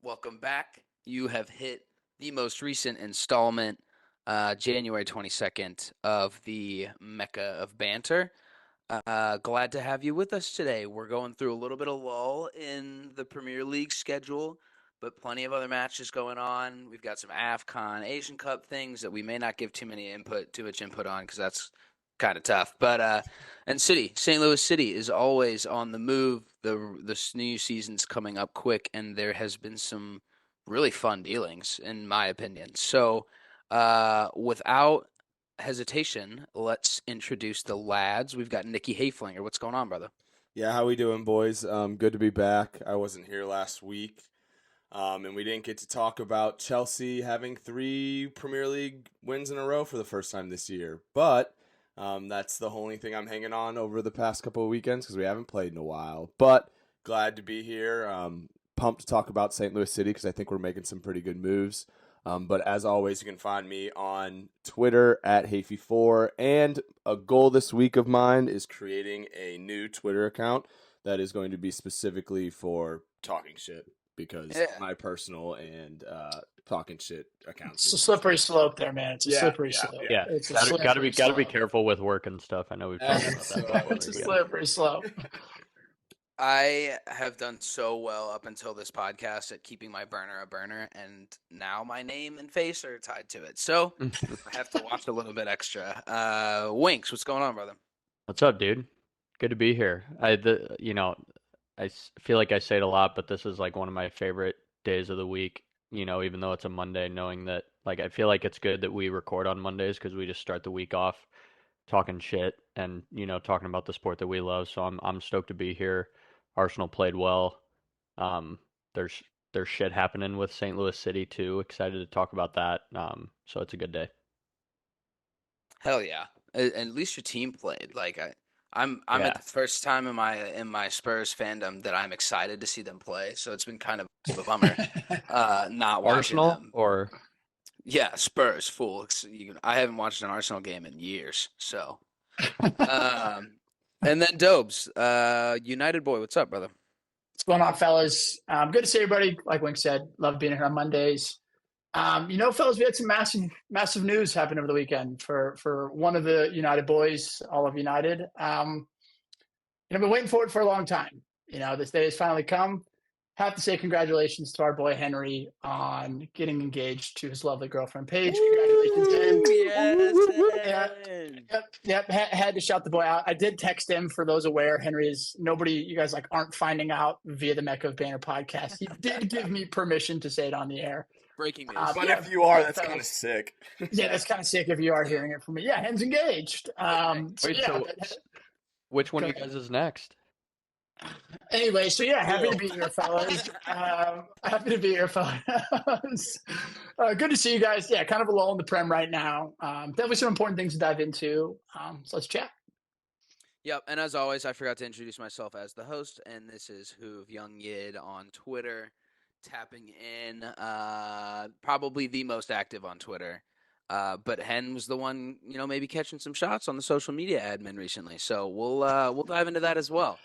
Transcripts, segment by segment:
Welcome back. You have hit the most recent installment, January 22nd, of the Mecca of Banter. Glad to have you with us today. We're going through a little bit of lull in the Premier League schedule, but plenty of other matches going on. We've got some AFCON, Asian Cup things that we may not give too much input on because that's kind of tough. And St. Louis City is always on the move. The new season's coming up quick, and there has been some really fun dealings, in my opinion. So, without hesitation, let's introduce the lads. We've got Nicky Hayflinger. What's going on, brother? Yeah, how we doing, boys? Good to be back. I wasn't here last week, and we didn't get to talk about Chelsea having 3 Premier League wins in a row for the first time this year. But that's the only thing I'm hanging on over the past couple of weekends because we haven't played in a while. But glad to be here. Pumped to talk about St. Louis City because I think we're making some pretty good moves. But as always, you can find me on Twitter at Hafey4. And a goal this week of mine is creating a new Twitter account that is going to be specifically for talking shit because my personal and talking shit accounts. It's a slippery slope there, man. It's a slippery slope. Yeah, it's gotta be careful with work and stuff. I know we've talked about that before. It's a slippery slope. I have done so well up until this podcast at keeping my burner a burner, and now my name and face are tied to it. So I have to watch a little bit extra. Winks, what's going on, brother? What's up, dude? Good to be here. I feel like I say it a lot, but this is like one of my favorite days of the week. Even though it's a Monday, knowing that I feel like it's good that we record on Mondays because we just start the week off talking shit and talking about the sport that we love. So I'm stoked to be here. Arsenal played well. There's shit happening with St. Louis City too. Excited to talk about that. So it's a good day. Hell yeah! At least your team played. I'm at the first time in my Spurs fandom that I'm excited to see them play. So it's been kind of a bummer not watching Arsenal them. or Yeah, Spurs, fool. I haven't watched an Arsenal game in years. So, and then Dobes, United boy, what's up, brother? What's going on, fellas? Good to see everybody. Like Wink said, love being here on Mondays. Fellas, we had some massive news happen over the weekend for one of the United boys, all of United. I've been waiting for it for a long time. This day has finally come. Have to say congratulations to our boy Henry on getting engaged to his lovely girlfriend Paige. Congratulations to him. Yes. Yep. Had to shout the boy out. I did text him. For those aware, Henry is nobody. You guys aren't finding out via the Mecca of Banter podcast. He did give me permission to say it on the air. Breaking news. But if you are, that's kind of sick. Yeah, that's kind of sick if you are hearing it from me. Yeah, Hen's engaged. Which one of you guys is next? Anyway, so yeah, happy to be here, fellas. Happy to be here, fellas. Good to see you guys. Yeah, kind of a lull in the Prem right now. Definitely some important things to dive into. So let's chat. Yep, and as always, I forgot to introduce myself as the host, and this is Hoov Young Yid on Twitter, tapping in, probably the most active on Twitter. But Hen was the one, maybe catching some shots on the social media admin recently. So we'll dive into that as well.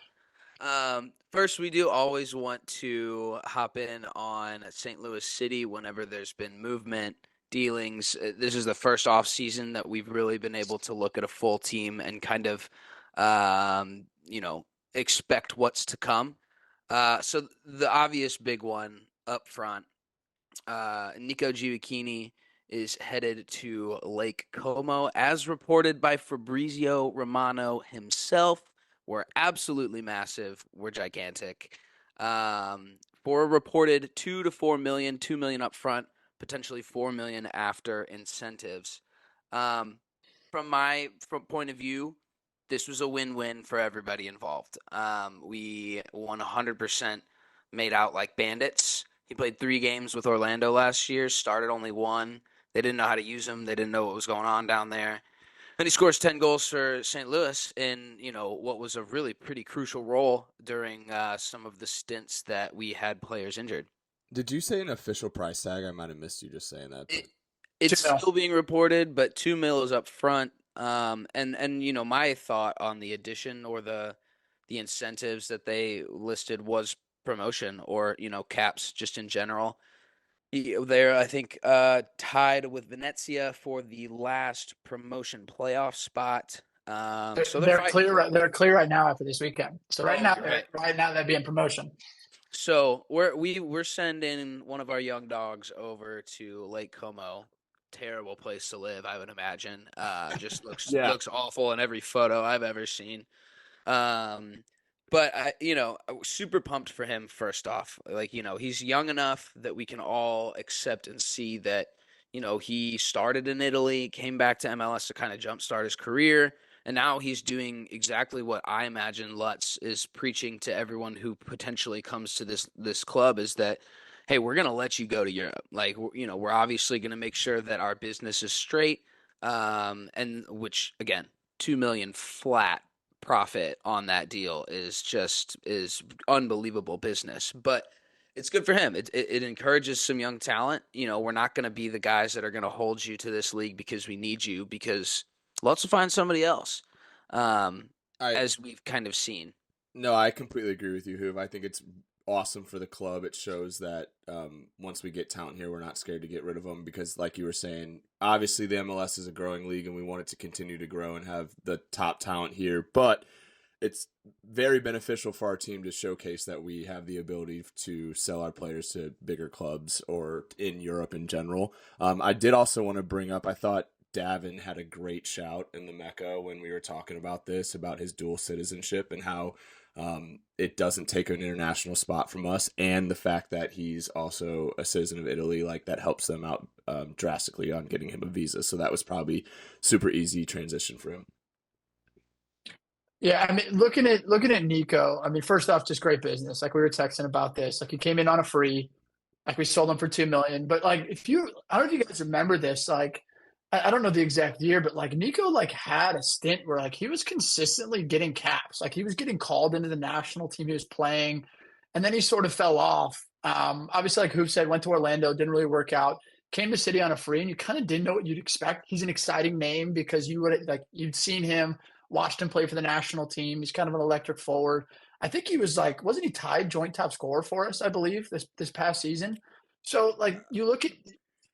First, we do always want to hop in on St. Louis City whenever there's been movement, dealings. This is the first offseason that we've really been able to look at a full team and kind of, expect what's to come. So the obvious big one up front, Nico Gioacchini is headed to Lake Como, as reported by Fabrizio Romano himself. We're absolutely massive. We're gigantic. For a reported $2 to $4 million, $2 million up front, potentially $4 million after incentives. From my point of view, this was a win-win for everybody involved. We 100% made out like bandits. He played 3 games with Orlando last year, started only 1. They didn't know how to use him. They didn't know what was going on down there. And he scores 10 goals for St. Louis in, what was a really pretty crucial role during some of the stints that we had players injured. Did you say an official price tag? I might have missed you just saying that. It's still being reported, but $2 million is up front. My thought on the addition or the incentives that they listed was promotion or, caps just in general. They're, I think, tied with Venezia for the last promotion playoff spot. So they're They're fighting for clear. it. They're clear right now after this weekend. So right Oh, now, you're right. they'd be in promotion. So we're sending one of our young dogs over to Lake Como. Terrible place to live, I would imagine. Just looks Yeah. looks awful in every photo I've ever seen. Um, but I was super pumped for him first off. Like, he's young enough that we can all accept and see that, he started in Italy, came back to MLS to kind of jumpstart his career, and now he's doing exactly what I imagine Lutz is preaching to everyone who potentially comes to this club is that, hey, we're going to let you go to Europe. Like, we're obviously going to make sure that our business is straight. And which again, 2 million flat profit on that deal is unbelievable business. But it's good for him. It encourages some young talent. We're not going to be the guys that are going to hold you to this league because we need you, because let's find somebody else. I As we've kind of seen. No, I completely agree with you, Hoov. I think it's awesome for the club. It shows that once we get talent here, we're not scared to get rid of them because, like you were saying, obviously the MLS is a growing league and we want it to continue to grow and have the top talent here. But it's very beneficial for our team to showcase that we have the ability to sell our players to bigger clubs or in Europe in general. I did also want to bring up, I thought Davin had a great shout in the Mecca when we were talking about this, about his dual citizenship and how it doesn't take an international spot from us, and the fact that he's also a citizen of Italy, like that helps them out drastically on getting him a visa. So that was probably super easy transition for him. Yeah, I mean, looking at Nico, I mean, first off, just great business. Like we were texting about this. Like he came in on a free, like we sold him for 2 million. But like I don't know if you guys remember this, like I don't know the exact year, but like Nico like had a stint where like he was consistently getting caps. Like he was getting called into the national team he was playing, and then he sort of fell off. Obviously, like Hoop said, went to Orlando, didn't really work out. Came to City on a free, and you kind of didn't know what you'd expect. He's an exciting name because you'd seen him, watched him play for the national team. He's kind of an electric forward. I think he was like, wasn't he tied joint top scorer for us, I believe, this past season? So like you look at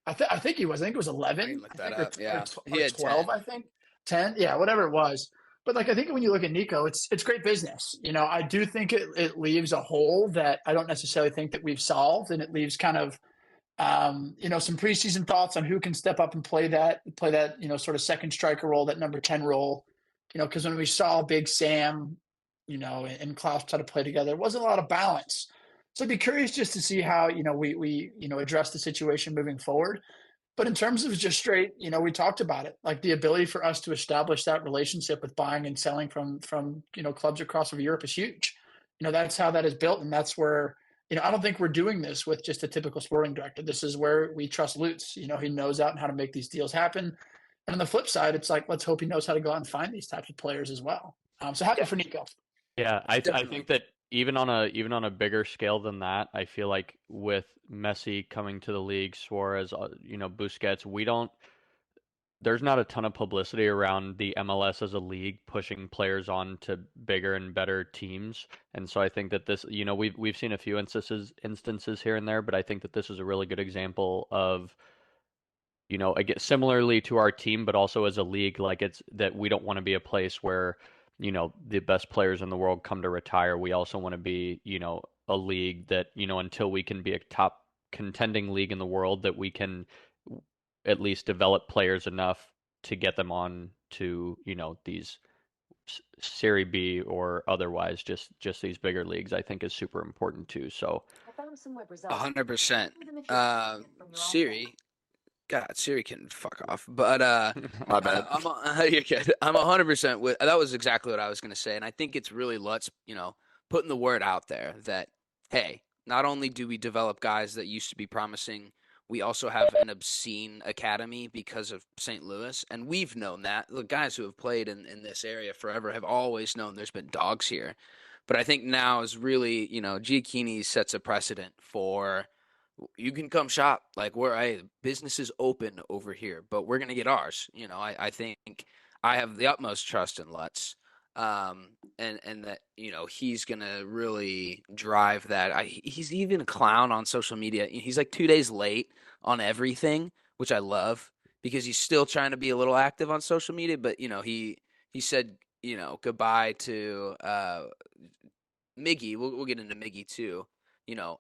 I think he was. I think it was I 11. can look I that think up. Yeah. He or had 12. 10. I think 10. Yeah, whatever it was. But like I think when you look at Nico, it's great business. I do think it leaves a hole that I don't necessarily think that we've solved, and it leaves kind of some preseason thoughts on who can step up and play that sort of second striker role, that number 10 role. Because when we saw Big Sam, and Klaus try to play together, there wasn't a lot of balance. So I'd be curious just to see how, we address the situation moving forward. But in terms of just straight, we talked about it, like the ability for us to establish that relationship with buying and selling from clubs across Europe is huge. That's how that is built, and that's where I don't think we're doing this with just a typical sporting director. This is where we trust Lutz. He knows out and how to make these deals happen. And on the flip side, it's like let's hope he knows how to go out and find these types of players as well. So happy for Nico. Yeah, I Definitely. think that even on a bigger scale than that, I feel like with Messi coming to the league, Suarez, Busquets, there's not a ton of publicity around the MLS as a league pushing players on to bigger and better teams. And so I think that this, we've seen a few instances here and there, but I think that this is a really good example of, again, similarly to our team, but also as a league, like it's that we don't want to be a place where, the best players in the world come to retire. We also want to be, a league that, until we can be a top contending league in the world, that we can at least develop players enough to get them on to, these Serie B or otherwise, just these bigger leagues, I think is super important too. So 100%. Siri. God, Siri can fuck off. But My bad. you're good. I'm 100% with. That was exactly what I was going to say, and I think it's really Lutz, putting the word out there that hey, not only do we develop guys that used to be promising, we also have an obscene academy because of St. Louis, and we've known that. The guys who have played in this area forever have always known there's been dogs here, but I think now is really Giacchini sets a precedent for. You can come shop. Like business is open over here, but we're gonna get ours. I think I have the utmost trust in Lutz. and that he's gonna really drive that. He's even a clown on social media. He's like 2 days late on everything, which I love because he's still trying to be a little active on social media. But he said goodbye to Miggy. We'll get into Miggy too.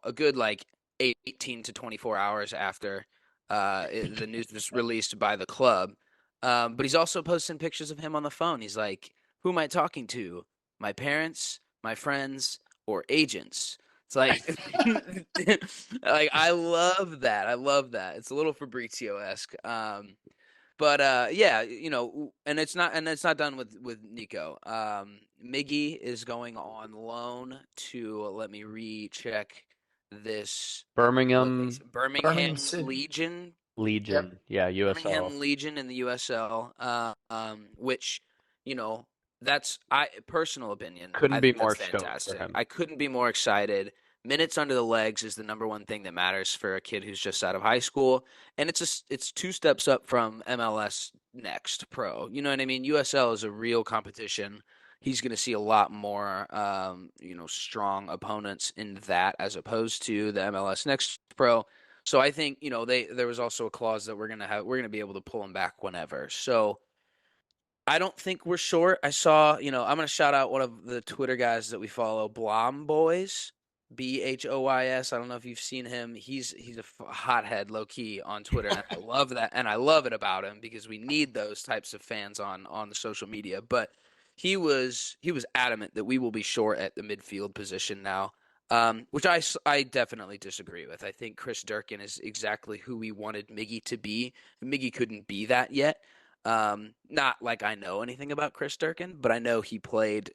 A good like 18 to 24 hours after the news was released by the club. But he's also posting pictures of him on the phone. He's like, "Who am I talking to? My parents, my friends, or agents?" It's like, like I love that. I love that. It's a little Fabrizio-esque. But yeah, and it's not done with Nico. Miggy is going on loan to, let me recheck this. Birmingham Birmingham Birmingham City. Legion. Yep. Legion. Yeah, USL. Birmingham Legion in the USL. Which that's personal opinion. Couldn't I be think more that's stoked for fantastic. him. I couldn't be more excited. Minutes under the legs is the number one thing that matters for a kid who's just out of high school, and it's two steps up from MLS Next Pro. You know what I mean? USL is a real competition. He's going to see a lot more, strong opponents in that as opposed to the MLS Next Pro. So I think there was also a clause that we're gonna be able to pull him back whenever. So I don't think we're short. I saw, I'm going to shout out one of the Twitter guys that we follow, Blom Boys, Bhoys. I don't know if you've seen him. He's a hothead, low key on Twitter, and I love that, and I love it about him because we need those types of fans on the social media. But he was adamant that we will be short at the midfield position now, which I definitely disagree with. I think Chris Durkin is exactly who we wanted Miggy to be. Miggy couldn't be that yet. Not like I know anything about Chris Durkin, but I know he played,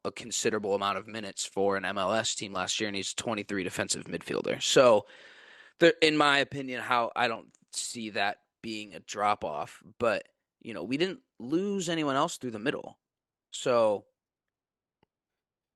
a considerable amount of minutes for an MLS team last year, and he's 23 defensive midfielder. So, in my opinion, how I don't see that being a drop off, but we didn't lose anyone else through the middle. So,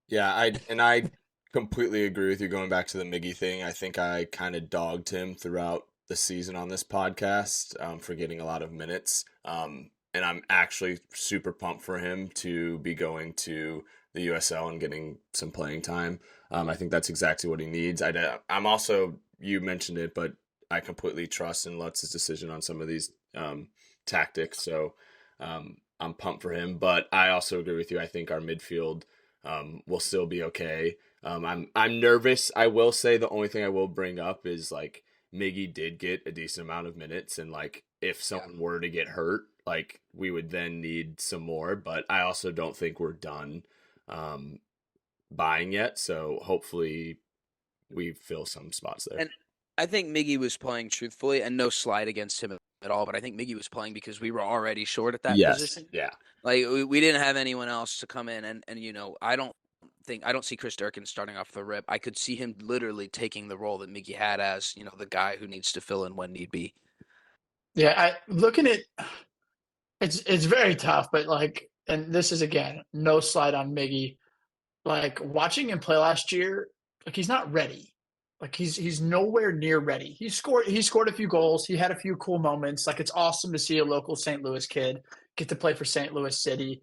Yeah, I completely agree with you going back to the Miggy thing. I think I kind of dogged him throughout the season on this podcast for getting a lot of minutes. And I'm actually super pumped for him to be going to the USL and getting some playing time. I think that's exactly what he needs. I'm also, you mentioned it, but I completely trust in Lutz's decision on some of these tactics. So I'm pumped for him. But I also agree with you. I think our midfield will still be okay. I'm nervous. I will say the only thing I will bring up is like Miggy did get a decent amount of minutes, and like if someone were to get hurt, like we would then need some more. But I also don't think we're done buying yet. So hopefully we fill some spots there. and I think Miggy was playing truthfully, and no slide against him at all, but I think Miggy was playing because we were already short at that Yes. position. Yeah. Like we didn't have anyone else to come in, and I don't see Chris Durkin starting off the rip. I could see him literally taking the role that Miggy had as the guy who needs to fill in when need be. Yeah, looking at it's very tough, but like, and this is again no slide on Miggy. Like watching him play last year, like he's not ready. Like he's nowhere near ready. He scored a few goals. He had a few cool moments. Like it's awesome to see a local St. Louis kid get to play for St. Louis City.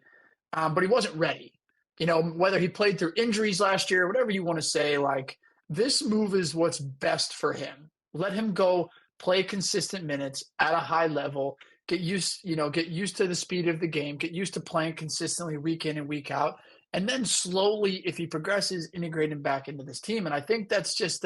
But he wasn't ready. Whether he played through injuries last year, whatever you want to say, like this move is what's best for him. Let him go play consistent minutes at a high level, get used to the speed of the game, get used to playing consistently week in and week out, and then slowly, if he progresses, integrate him back into this team. And I think that's just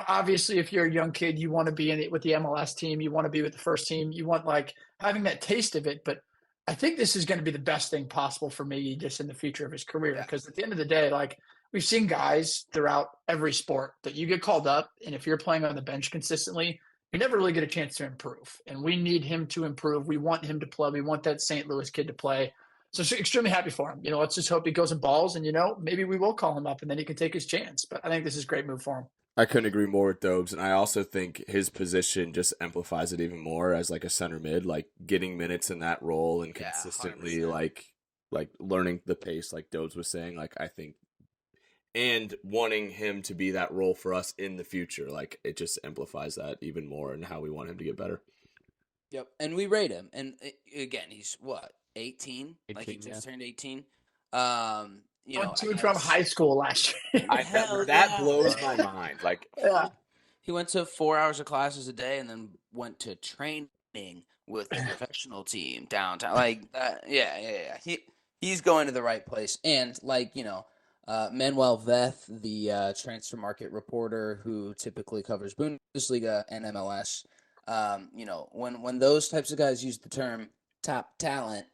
obviously if you're a young kid, you want to be in it with the MLS team, you want to be with the first team, you want like having that taste of it, but I think this is going to be the best thing possible for me just in the future of his career. Because at the end of the day, like we've seen guys throughout every sport that you get called up, and if you're playing on the bench consistently, you never really get a chance to improve. And we need him to improve. We want him to play. We want that St. Louis kid to play. So extremely happy for him. Let's just hope he goes and balls, and maybe we will call him up, and then he can take his chance. But I think this is a great move for him. I couldn't agree more with Dobes, and I also think his position just amplifies it even more as like a center mid, like getting minutes in that role and consistently 100%. like learning the pace, like Dobes was saying. Like I think, and wanting him to be that role for us in the future, like it just amplifies that even more and how we want him to get better. Yep, and we rate him. And again, he's what, 18? Like he 18, just turned 18. Went I to and from guess high school last year. hell That yeah. blows my mind. Like, Yeah. He went to 4 hours of classes a day and then went to training with the professional team downtown. Like that, yeah. He's going to the right place. And Manuel Veth, the transfer market reporter who typically covers Bundesliga and MLS, when those types of guys use the term top talent,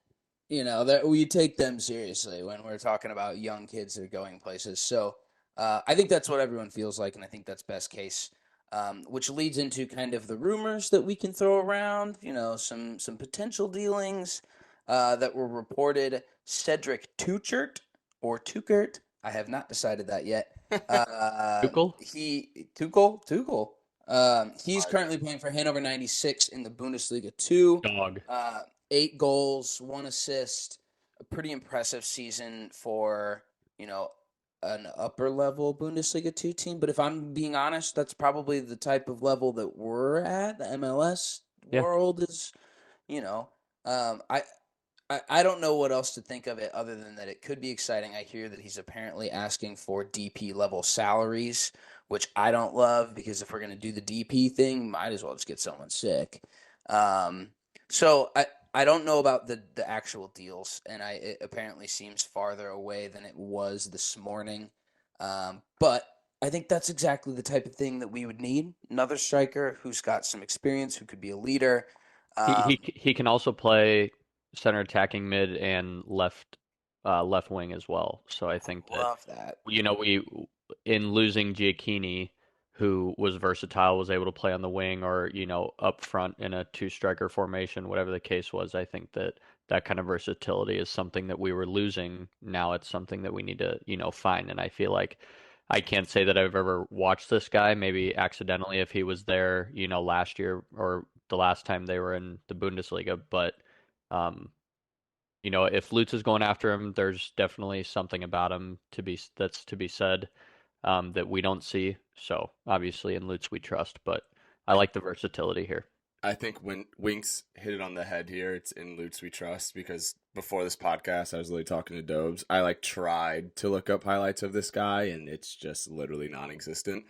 that we take them seriously when we're talking about young kids that are going places. So I think that's what everyone feels like, and I think that's best case. Which leads into kind of the rumors that we can throw around. Some potential dealings that were reported. Cedric Tuchert or Tukert, I have not decided that yet. Tuchel? Tuchel. He's currently playing for Hannover 96 in the Bundesliga 2. Dog. 8 goals, 1 assist. A pretty impressive season for, an upper level Bundesliga 2 team. But if I'm being honest, that's probably the type of level that we're at. The MLS Yeah. world is, you know, um, I, I don't know what else to think of it other than that it could be exciting. I hear that he's apparently asking for DP level salaries, which I don't love because if we're going to do the DP thing, might as well just get someone sick. Um, so I don't know about the actual deals, and it apparently seems farther away than it was this morning. But I think that's exactly the type of thing that we would need. Another striker who's got some experience, who could be a leader. He can also play center attacking mid and left wing as well. So I think that Love that. we in losing Giacchini, who was versatile, was able to play on the wing or up front in a two-striker formation, whatever the case was. I think that that kind of versatility is something that we were losing. Now it's something that we need to find. And I feel like I can't say that I've ever watched this guy, maybe accidentally if he was there, last year or the last time they were in the Bundesliga. But, um, if Lutz is going after him, there's definitely something about him that's to be said that we don't see. So obviously in Lutz we trust, but I like the versatility here. I think when Winks hit it on the head here, it's in Lutz We Trust, because before this podcast, I was literally talking to Dobes. I tried to look up highlights of this guy, and it's just literally non-existent.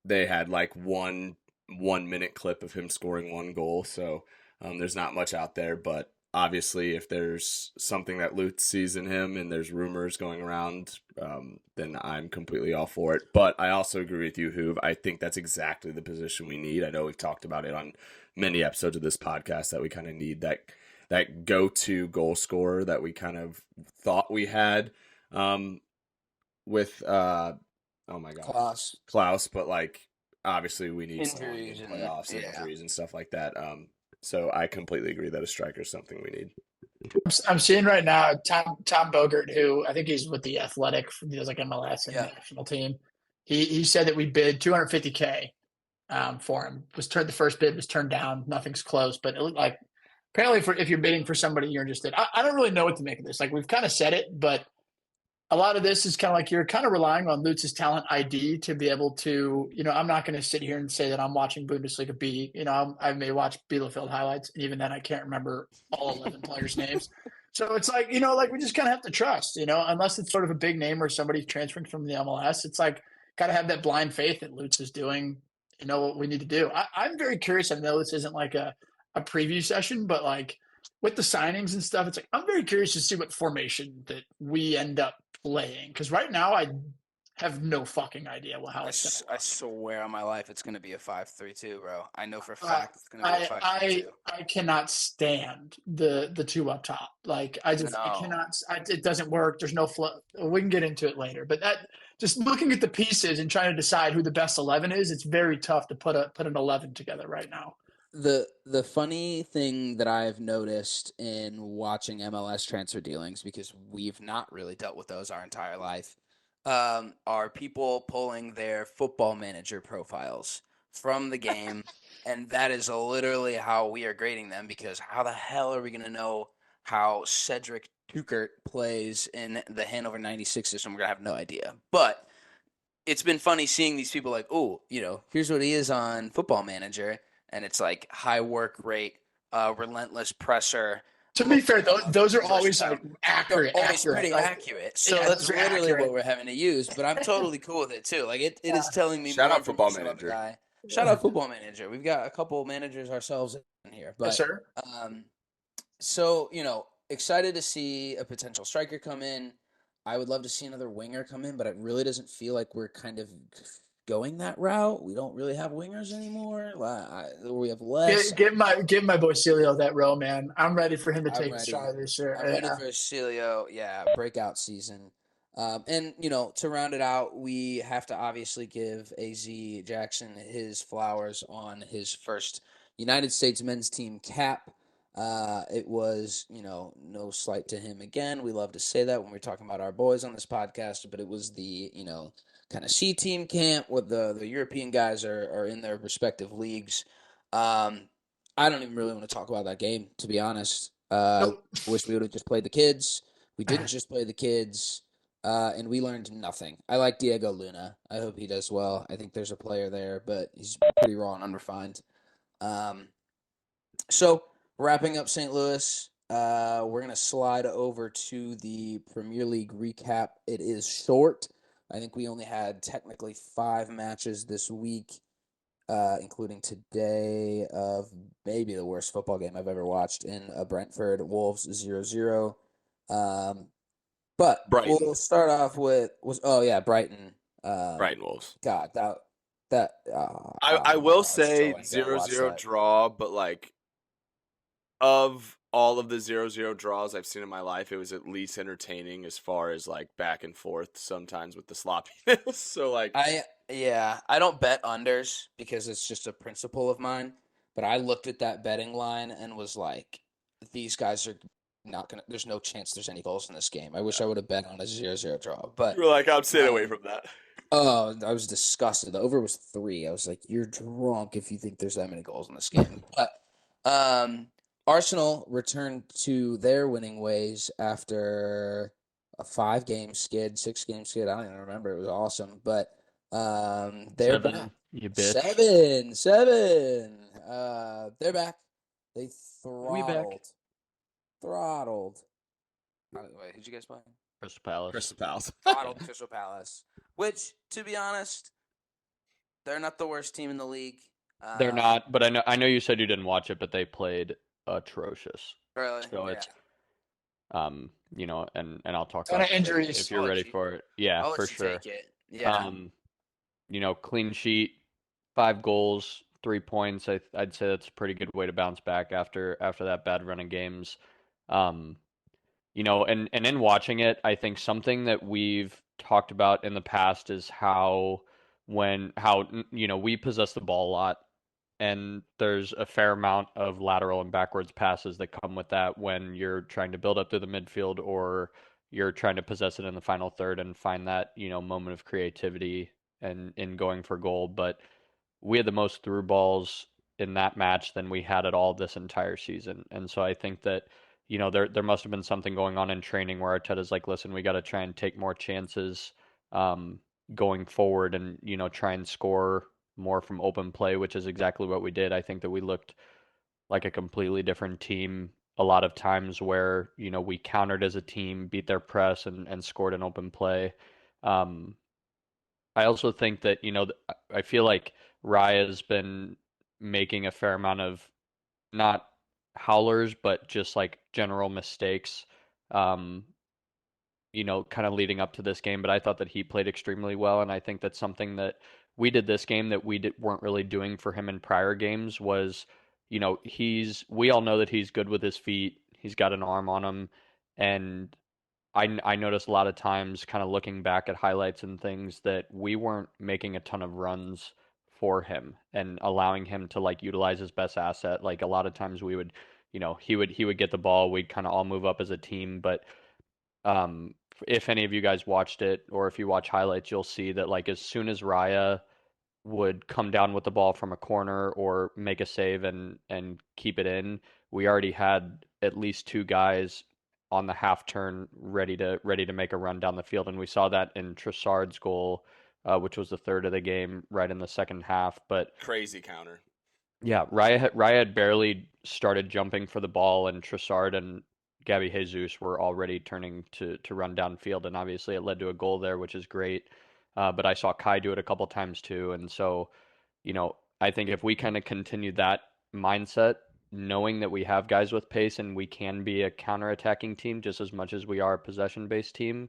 They had one minute clip of him scoring 1 goal, so there's not much out there. But obviously, if there's something that Lutz sees in him and there's rumors going around, then I'm completely all for it. But I also agree with you, Hoove. I think that's exactly the position we need. I know we've talked about it on many episodes of this podcast that we kind of need that go-to goal scorer that we kind of thought we had with oh my god, Klaus, but obviously we need Injuries in playoffs and yeah. injuries and stuff like that. So I completely agree that a striker is something we need. I'm seeing right now Tom Bogert, who I think he's with the Athletic, he does MLS and the national team. He said that we bid $250K for him. The first bid was turned down. Nothing's close, but it looked like apparently if you're bidding for somebody you're interested. I don't really know what to make of this. We've kind of said it, but a lot of this is kind of you're kind of relying on Lutz's talent ID to be able to, I'm not going to sit here and say that I'm watching Bundesliga B. I may watch Bielefeld highlights, and even then I can't remember all 11 players' names. So it's we just kind of have to trust, unless it's sort of a big name or somebody transferring from the MLS. It's got to have that blind faith that Lutz is doing, what we need to do. I'm very curious. I know this isn't a preview session, but with the signings and stuff, it's I'm very curious to see what formation that we end up playing, because right now I have no fucking idea how it's going to work. I swear on my life it's going to be a 5-3-2, bro. I know for a fact it's going to be a 5-3-2. I cannot stand the two up top. I cannot. It doesn't work. There's no flow. We can get into it later, but that just looking at the pieces and trying to decide who the best 11 is, it's very tough to put an 11 together right now. The funny thing that I've noticed in watching MLS transfer dealings, because we've not really dealt with those our entire life, are people pulling their Football Manager profiles from the game, and that is literally how we are grading them, because how the hell are we going to know how Cedric Tukert plays in the Hannover 96 system? We're going to have no idea. But it's been funny seeing these people here's what he is on Football Manager. And it's high work rate, relentless presser, To be fair, those are always like They're accurate. always pretty Like, accurate. So yeah, that's those are literally accurate. what we're having to use. But I'm totally cool with it too. Like it is telling me Shout more out Football information about the Manager. guy. Shout out Football Manager. We've got a couple managers ourselves in here. Yes, But sir. so, excited to see a potential striker come in. I would love to see another winger come in, but it really doesn't feel like we're kind of going that route. We don't really have wingers anymore. We have less. Give my boy Celio that role, man. I'm ready for him to I'm take a ready. stride this year. I'm ready for Celio. Yeah, breakout season. And to round it out, we have to obviously give AZ Jackson his flowers on his first United States men's team cap. It was, no slight to him again. We love to say that when we're talking about our boys on this podcast, but it was the, kind of C team camp where the European guys are in their respective leagues. I don't even really want to talk about that game, to be honest. Nope. I wish we would have just played the kids. We didn't just play the kids, and we learned nothing. I like Diego Luna. I hope he does well. I think there's a player there, but he's pretty raw and unrefined. So, wrapping up St. Louis, we're going to slide over to the Premier League recap. It is short. I think we only had technically 5 matches this week, including today of maybe the worst football game I've ever watched in a Brentford Wolves 0-0. But Brighton. we'll start off with Brighton. Brighton Wolves. God, I will it's say so angry to watch 0-0 that. draw, but like of all of the 0-0 draws I've seen in my life, it was at least entertaining as far as like back and forth sometimes with the sloppiness. So like I don't bet unders because it's just a principle of mine. But I looked at that betting line and was like, these guys are not gonna. There's no chance there's any goals in this game. I wish I would have bet on a 0-0 draw. But you were like, I'm staying away from that. oh, I was disgusted. The over was 3. I was like, you're drunk if you think there's that many goals in this game. But Arsenal returned to their winning ways after a 5-game skid, 6-game skid. I don't even remember. It was awesome. But they're 7, back. you bitch. 7. They're back. They We back. throttled. Wait, who'd you guys play? Crystal Palace. Crystal Palace. Throttled Crystal Palace. Which, to be honest, they're not the worst team in the league. They're not, but I know you said you didn't watch it, but they played atrocious. Really? So it's and I'll talk Ton about of injuries. if you're ready for it. Yeah, I'll let for you sure. take it. Yeah. Clean sheet, 5 goals, 3 points. I'd say that's a pretty good way to bounce back after that bad run of games. And in watching it, I think something that we've talked about in the past is how we possess the ball a lot, and there's a fair amount of lateral and backwards passes that come with that when you're trying to build up through the midfield or you're trying to possess it in the final third and find that, moment of creativity and in going for goal. But we had the most through balls in that match than we had at all this entire season. And so I think that, there must have been something going on in training where Arteta's like, listen, we got to try and take more chances going forward and, try and score more from open play, which is exactly what we did. I think that we looked like a completely different team a lot of times where, we countered as a team, beat their press and scored an open play. I also think that, I feel like Raya's been making a fair amount of not howlers, but just like general mistakes, kind of leading up to this game. But I thought that he played extremely well. And I think that's something that we did this game that weren't really doing for him in prior games was, we all know that he's good with his feet. He's got an arm on him. And I noticed a lot of times kind of looking back at highlights and things that we weren't making a ton of runs for him and allowing him to like utilize his best asset. Like a lot of times we would, he would get the ball, we'd kind of all move up as a team. But if any of you guys watched it or if you watch highlights, you'll see that like as soon as Raya would come down with the ball from a corner or make a save and keep it in, we already had at least 2 guys on the half turn ready to make a run down the field. And we saw that in Trossard's goal, which was the third of the game right in the second half. But crazy counter. Yeah, Raya had barely started jumping for the ball, and Trossard and Gabby Jesus were already turning to run downfield, and obviously it led to a goal there, which is great. But I saw Kai do it a couple times too, and so I think if we kind of continue that mindset, knowing that we have guys with pace and we can be a counter-attacking team just as much as we are a possession-based team,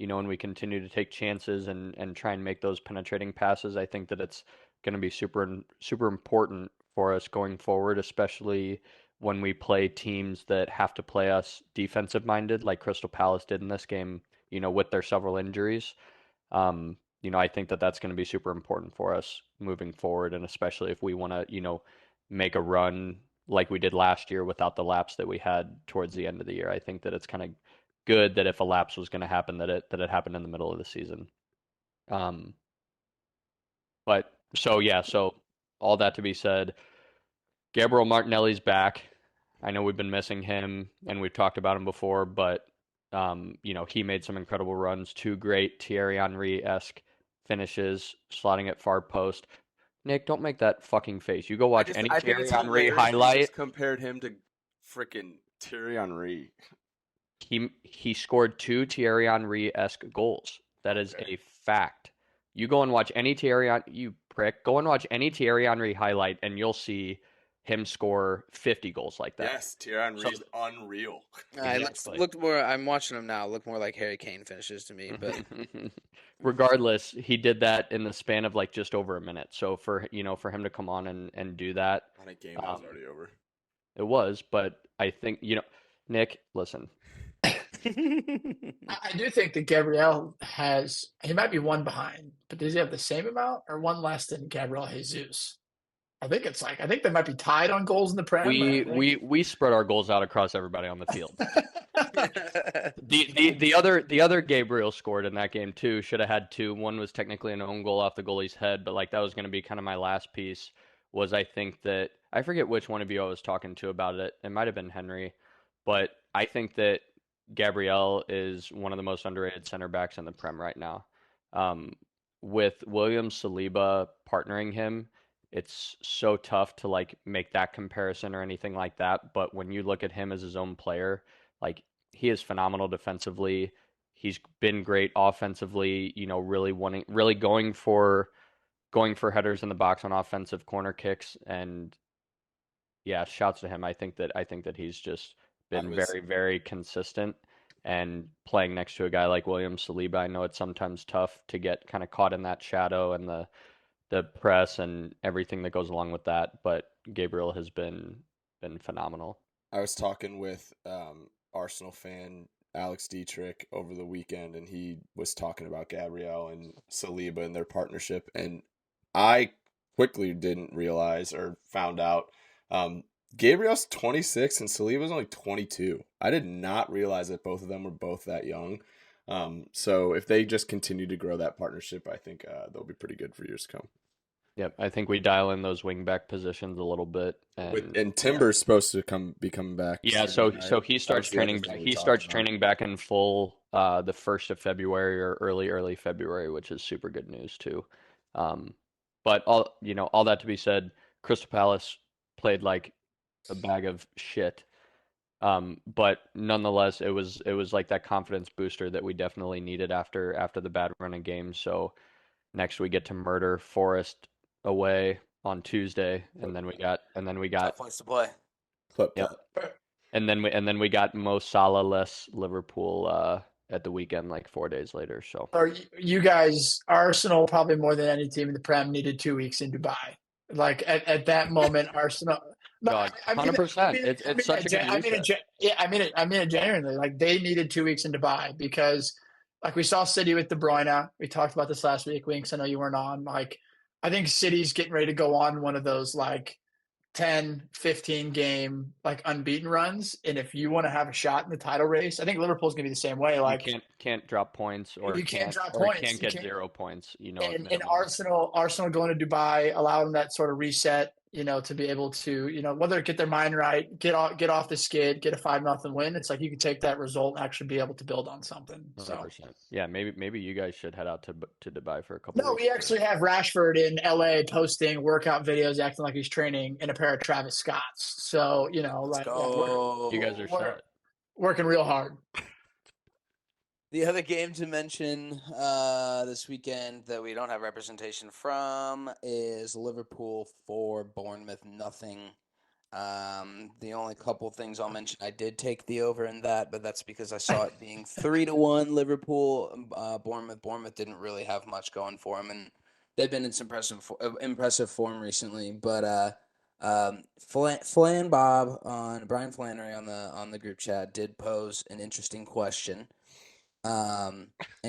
and we continue to take chances and try and make those penetrating passes, I think that it's going to be super important for us going forward, especially when we play teams that have to play us defensive minded, like Crystal Palace did in this game, with their several injuries. I think that that's going to be super important for us moving forward, and especially if we want to, make a run like we did last year without the lapse that we had towards the end of the year. I think that it's kind of good that if a lapse was going to happen, that it happened in the middle of the season. Um, but so all that to be said, Gabriel Martinelli's back. I know we've been missing him, and we've talked about him before, but he made some incredible runs, two great Thierry Henry-esque finishes, slotting at far post. Nick, don't make that fucking face. You go watch any I think Thierry it's Henry hilarious that you highlight. just compared him to freaking Thierry Henry. He scored two Thierry Henry-esque goals. That is a fact. You go and watch any you prick. Go and watch any Thierry Henry highlight, and you'll see him score 50 goals like that. Yes, Thierry Henry is unreal. Exactly. Looked more. I'm watching him now. Look more like Harry Kane finishes to me. But regardless, he did that in the span of like just over a minute. So for him to come on and do that, On a game that was already over. it was. But I think Nick, listen. I do think that Gabriel he might be one behind, but does he have the same amount or one less than Gabriel Jesus? I think they might be tied on goals in the Prem. We spread our goals out across everybody on the field. The other Gabriel scored in that game too. Should have had two. One was technically an own goal off the goalie's head, but like that was going to be kind of my last piece. Was I think that I forget which one of you I was talking to about it. It might have been Henry, but I think that Gabriel is one of the most underrated center backs in the Prem right now. With William Saliba partnering him, it's so tough to like make that comparison or anything like that. But when you look at him as his own player, like he is phenomenal defensively. He's been great offensively, really going for headers in the box on offensive corner kicks. And yeah, shouts to him. I think that he's just been very, very consistent, and playing next to a guy like William Saliba, I know it's sometimes tough to get kind of caught in that shadow and the press and everything that goes along with that, but Gabriel has been phenomenal. I was talking with Arsenal fan Alex Dietrich over the weekend, and he was talking about Gabriel and Saliba and their partnership, and I quickly didn't realize or found out Gabriel's 26 and Saliba's only 22. I did not realize that both of them were both that young. So if they just continue to grow that partnership, I think they'll be pretty good for years to come. Yep, I think we dial in those wingback positions a little bit, and Timber's supposed to be coming back. Yeah, so he starts training. He starts training back in full the 1st of February or early February, which is super good news too. But all that to be said, Crystal Palace played like a bag of shit. But nonetheless, it was like that confidence booster that we definitely needed after the bad run of games. So next we get to murder Forest away on Tuesday, and then we got tough place to play. Yep. And then we got Mo Salah-less Liverpool at the weekend, like 4 days later. So you guys, Arsenal, probably more than any team in the Prem, needed 2 weeks in Dubai. Like at that moment, Arsenal. God, 100%. It's such a good I mean it genuinely. Like they needed 2 weeks in Dubai because, like we saw City with De Bruyne. We talked about this last week. Winks, I know you weren't on. Like I think City's getting ready to go on one of those like 10, 15 game like unbeaten runs. And if you want to have a shot in the title race, I think Liverpool's gonna be the same way. Like you can't drop points, or you can't drop or points. can't get 0 points. And Arsenal going to Dubai allowed them that sort of reset. to be able to, whether get their mind right, get off the skid, get a 5-0 win. It's like you can take that result and actually be able to build on something. So 100%. Yeah, maybe you guys should head out to Dubai for a couple no, weeks. we actually have Rashford in LA posting workout videos, acting like he's training in a pair of Travis Scotts. So, Let's like, yeah, go. You guys are we're set. working real hard. The other game to mention this weekend that we don't have representation from is Liverpool 4, Bournemouth nothing. The only couple things I'll mention, I did take the over in that, but that's because I saw it being 3-1 Liverpool. Bournemouth didn't really have much going for them, and they've been in some impressive form recently. But Brian Flannery on the group chat did pose an interesting question. And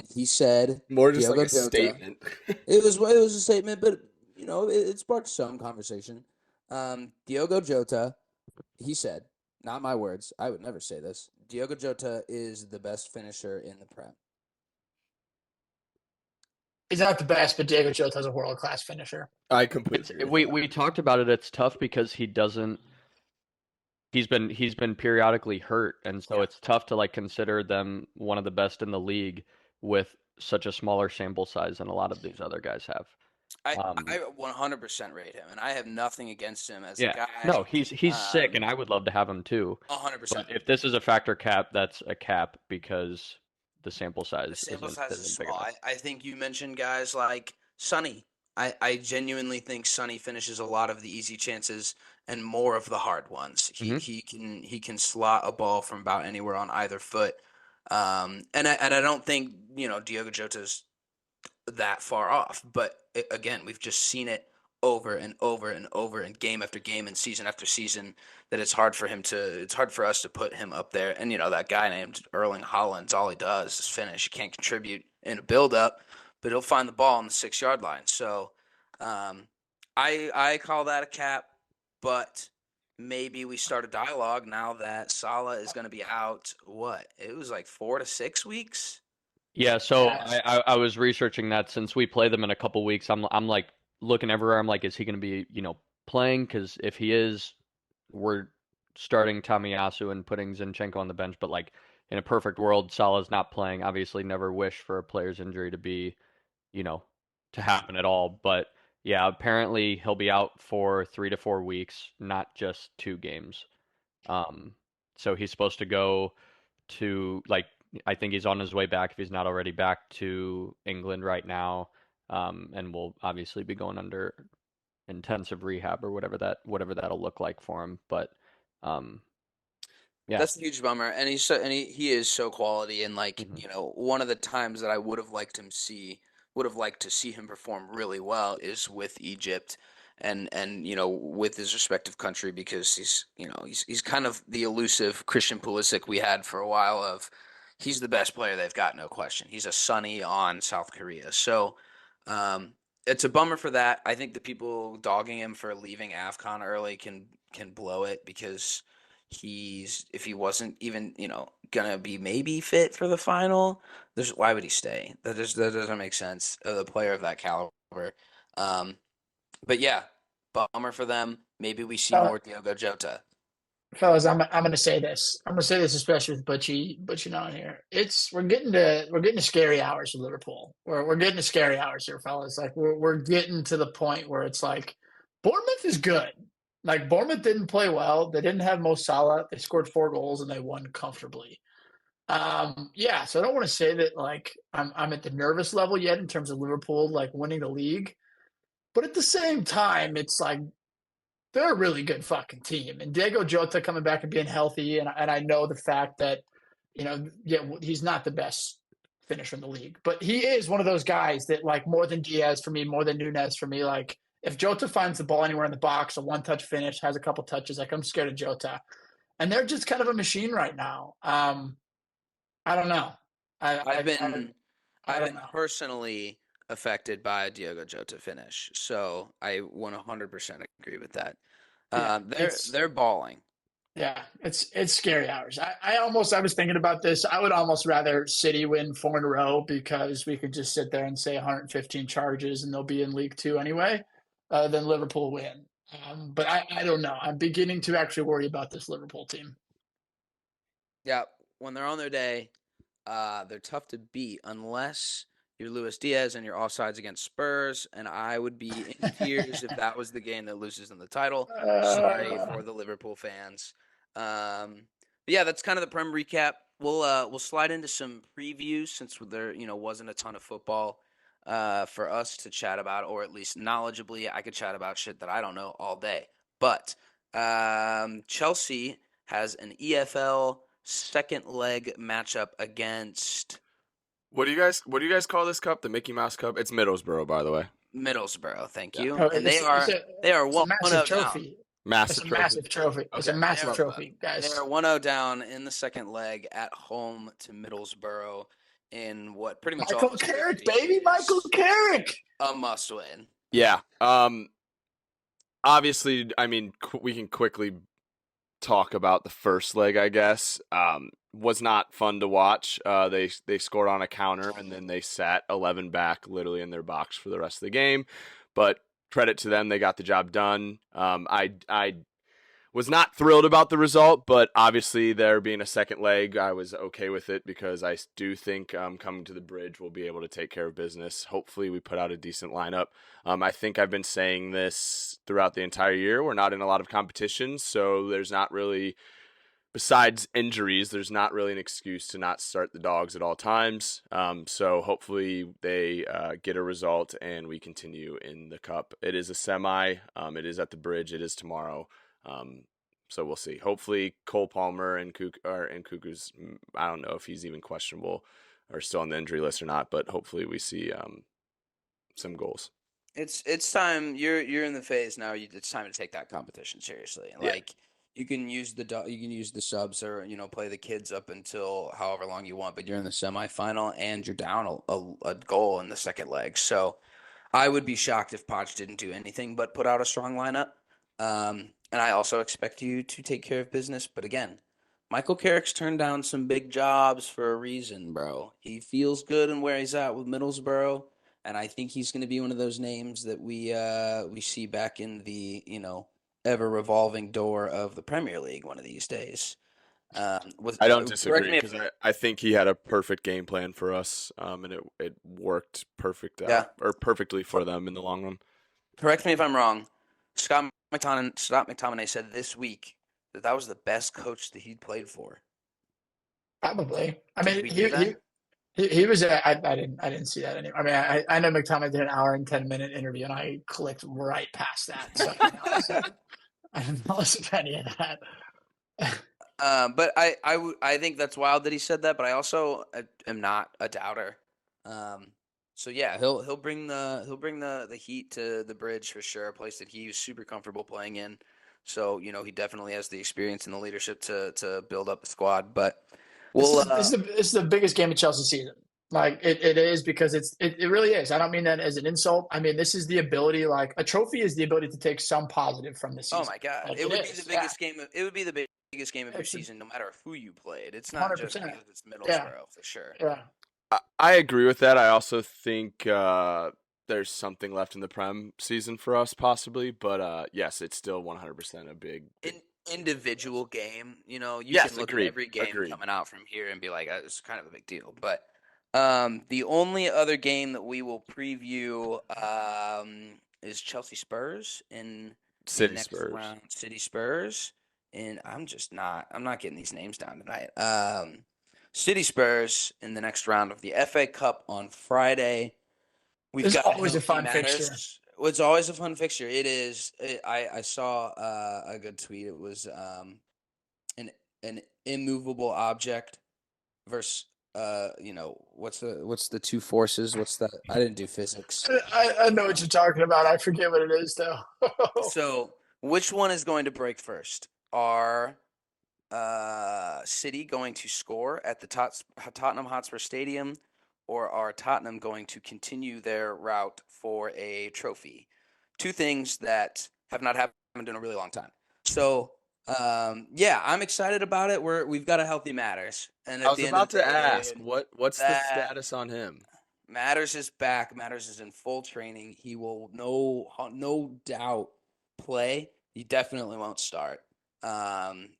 he said More just Diogo like a Jota. statement. It was a statement, but it sparked some conversation. Diogo Jota, he said, not my words. I would never say this. Diogo Jota is the best finisher in the Prem. He's not the best, but Diego Jota is a world-class finisher. I completely agree. We talked about it. It's tough because he doesn't. He's been periodically hurt, and so it's tough to like consider them one of the best in the league with such a smaller sample size than a lot of these other guys have. I 100% rate him, and I have nothing against him as a Yeah, guy. no, he's sick, and I would love to have him too. 100%. But if this is a factor cap, that's a cap because the sample size The sample isn't, size is isn't big small. enough. I think you mentioned guys like Sonny. I genuinely think Sonny finishes a lot of the easy chances and more of the hard ones. He can slot a ball from about anywhere on either foot. And I don't think Diogo Jota's that far off. But again, we've just seen it over and over and over and game after game and season after season that it's hard for us to put him up there. And that guy named Erling Haaland's all he does is finish. He can't contribute in a build up, but he'll find the ball on the 6-yard line. So I call that a cap, but maybe we start a dialogue now that Salah is going to be out. What? It was like 4 to 6 weeks. Yeah, so Yes. I was researching that since we play them in a couple weeks. I'm like looking everywhere. I'm like, is he going to be playing? Because if he is, we're starting Tomiyasu and putting Zinchenko on the bench. But like in a perfect world, Salah's not playing. Obviously, never wish for a player's injury to be, to happen at all. But yeah, apparently he'll be out for 3 to 4 weeks, not just 2 games. So he's supposed to go to I think he's on his way back if he's not already back to England right now, and will obviously be going under intensive rehab or whatever that'll look like for him. But yeah, That's a huge bummer, and he is so quality, and one of the times that I would have liked to see him perform really well is with Egypt, and with his respective country, because he's kind of the elusive Christian Pulisic we had for a while. He's the best player they've got, no question. He's a Sonny on South Korea, so it's a bummer for that. I think the people dogging him for leaving AFCON early can blow it, because if he wasn't even gonna be maybe fit for the final, why would he stay? That doesn't make sense. The player of that caliber. But yeah, bummer for them. Maybe we see more Diogo Jota. Fellas, I'm going to say this. I'm going to say this, especially with Butchie on here. We're getting to scary hours with Liverpool. We're getting to scary hours here, fellas. Like we're getting to the point where it's like Bournemouth is good. Like Bournemouth didn't play well. They didn't have Mo Salah. They scored 4 goals and they won comfortably. Yeah. So I don't want to say that like I'm at the nervous level yet in terms of Liverpool like winning the league, but at the same time, it's like they're a really good fucking team. And Diego Jota coming back and being healthy, and I know the fact that, he's not the best finisher in the league, but he is one of those guys that like more than Diaz for me, more than Nunez for me. Like if Jota finds the ball anywhere in the box, a one-touch finish, has a couple touches, like I'm scared of Jota. And they're just kind of a machine right now. I don't know. I've been I don't know. personally affected by a Diogo Jota finish, so I 100% agree with that. Yeah, They're balling. Yeah, it's scary hours. I was thinking about this. I would almost rather City win 4 in a row because we could just sit there and say 115 charges and they'll be in League Two anyway, than Liverpool win. But I don't know. I'm beginning to actually worry about this Liverpool team. Yeah, when they're on their day, they're tough to beat unless you're Luis Diaz and you're offsides against Spurs, and I would be in tears if that was the game that loses them the title. Sorry Uh, for the Liverpool fans. But yeah, that's kind of the Prem recap. We'll slide into some previews since there wasn't a ton of football for us to chat about, or at least knowledgeably. I could chat about shit that I don't know all day. But Chelsea has an EFL second leg matchup against What do you guys call this cup? The Mickey Mouse Cup? It's Middlesbrough, by the way. Middlesbrough. Thank Yeah. you. no, And they are it's a 1-0 massive down. trophy. It's Massive a trophy. massive trophy. It's a Okay. massive They're trophy, they guys. are 1-0 down in the second leg at home to Middlesbrough in what pretty much Michael all Carrick, history baby, Michael is Carrick. a must win. Yeah. Obviously, I mean, we can quickly talk about the first leg, I guess. Was not fun to watch. They scored on a counter and then they sat 11 back literally in their box for the rest of the game. But credit to them, they got the job done. I was not thrilled about the result, but obviously there being a second leg, I was okay with it because I do think coming to the bridge we'll be able to take care of business. Hopefully we put out a decent lineup. I think I've been saying this throughout the entire year. We're not in a lot of competitions, so there's not really, besides injuries, there's not really an excuse to not start the dogs at all times. So hopefully they get a result and we continue in the cup. It is a semi. It is at the bridge. It is tomorrow. So we'll see. Hopefully Cole Palmer and Cuckoo's, I don't know if he's even questionable or still on the injury list or not, but hopefully we see some goals. It's time. You're in the phase now. It's time to take that competition seriously. Yeah. Like you can use the subs or play the kids up until however long you want, but you're in the semifinal and you're down a goal in the second leg. So I would be shocked if Poch didn't do anything but put out a strong lineup. And I also expect you to take care of business. But again, Michael Carrick's turned down some big jobs for a reason, bro. He feels good in where he's at with Middlesbrough, and I think he's going to be one of those names that we see back in the ever revolving door of the Premier League one of these days. I don't Correct disagree me because I think he had a perfect game plan for us, and it worked yeah. perfectly for them in the long run. Correct me if I'm wrong. Scott McTominay said this week that was the best coach that he'd played for. Probably. I Did mean, we hear that? he was. I didn't see that anymore. I mean, I know McTominay did an hour and 10-minute interview, and I clicked right past that. So I didn't listen to any of that. But I think that's wild that he said that. But I also am not a doubter. So yeah, he'll bring the heat to the bridge for sure. A place that he's super comfortable playing in. So he definitely has the experience and the leadership to build up the squad. But This is the biggest game of Chelsea season. Like it is because it really is. I don't mean that as an insult. I mean this is the ability. Like a trophy is the ability to take some positive from the season. Oh my God, Like, it would be the biggest yeah. game. It would be the biggest game of your It's season, no matter who you played. It's not just 100%. because it's Yeah, Middlesbrough for sure. yeah. I agree with that. I also think there's something left in the Prem season for us, possibly. But yes, it's still 100% a big. Individual game. You Yes, can look agreed, at every game agreed. coming out from here and be like, it's kind of a big deal. But the only other game that we will preview is Chelsea Spurs in the City next Spurs. round. City Spurs, and I'm not getting these names down tonight. City Spurs in the next round of the FA Cup on Friday. This is always a fun fixture. It's always a fun fixture. It is. I saw a good tweet. It was an immovable object versus what's the two forces? What's that? I didn't do physics. I know what you're talking about. I forget what it is though. So which one is going to break first? Are City going to score at the Tottenham Hotspur Stadium, or are Tottenham going to continue their route for a trophy? Two things that have not happened in a really long time. So, yeah, I'm excited about it. We've got a healthy Matters, and I at was the end about of the to day, ask what's the status on him? Matters is back. Matters is in full training. He will no doubt play, he definitely won't start.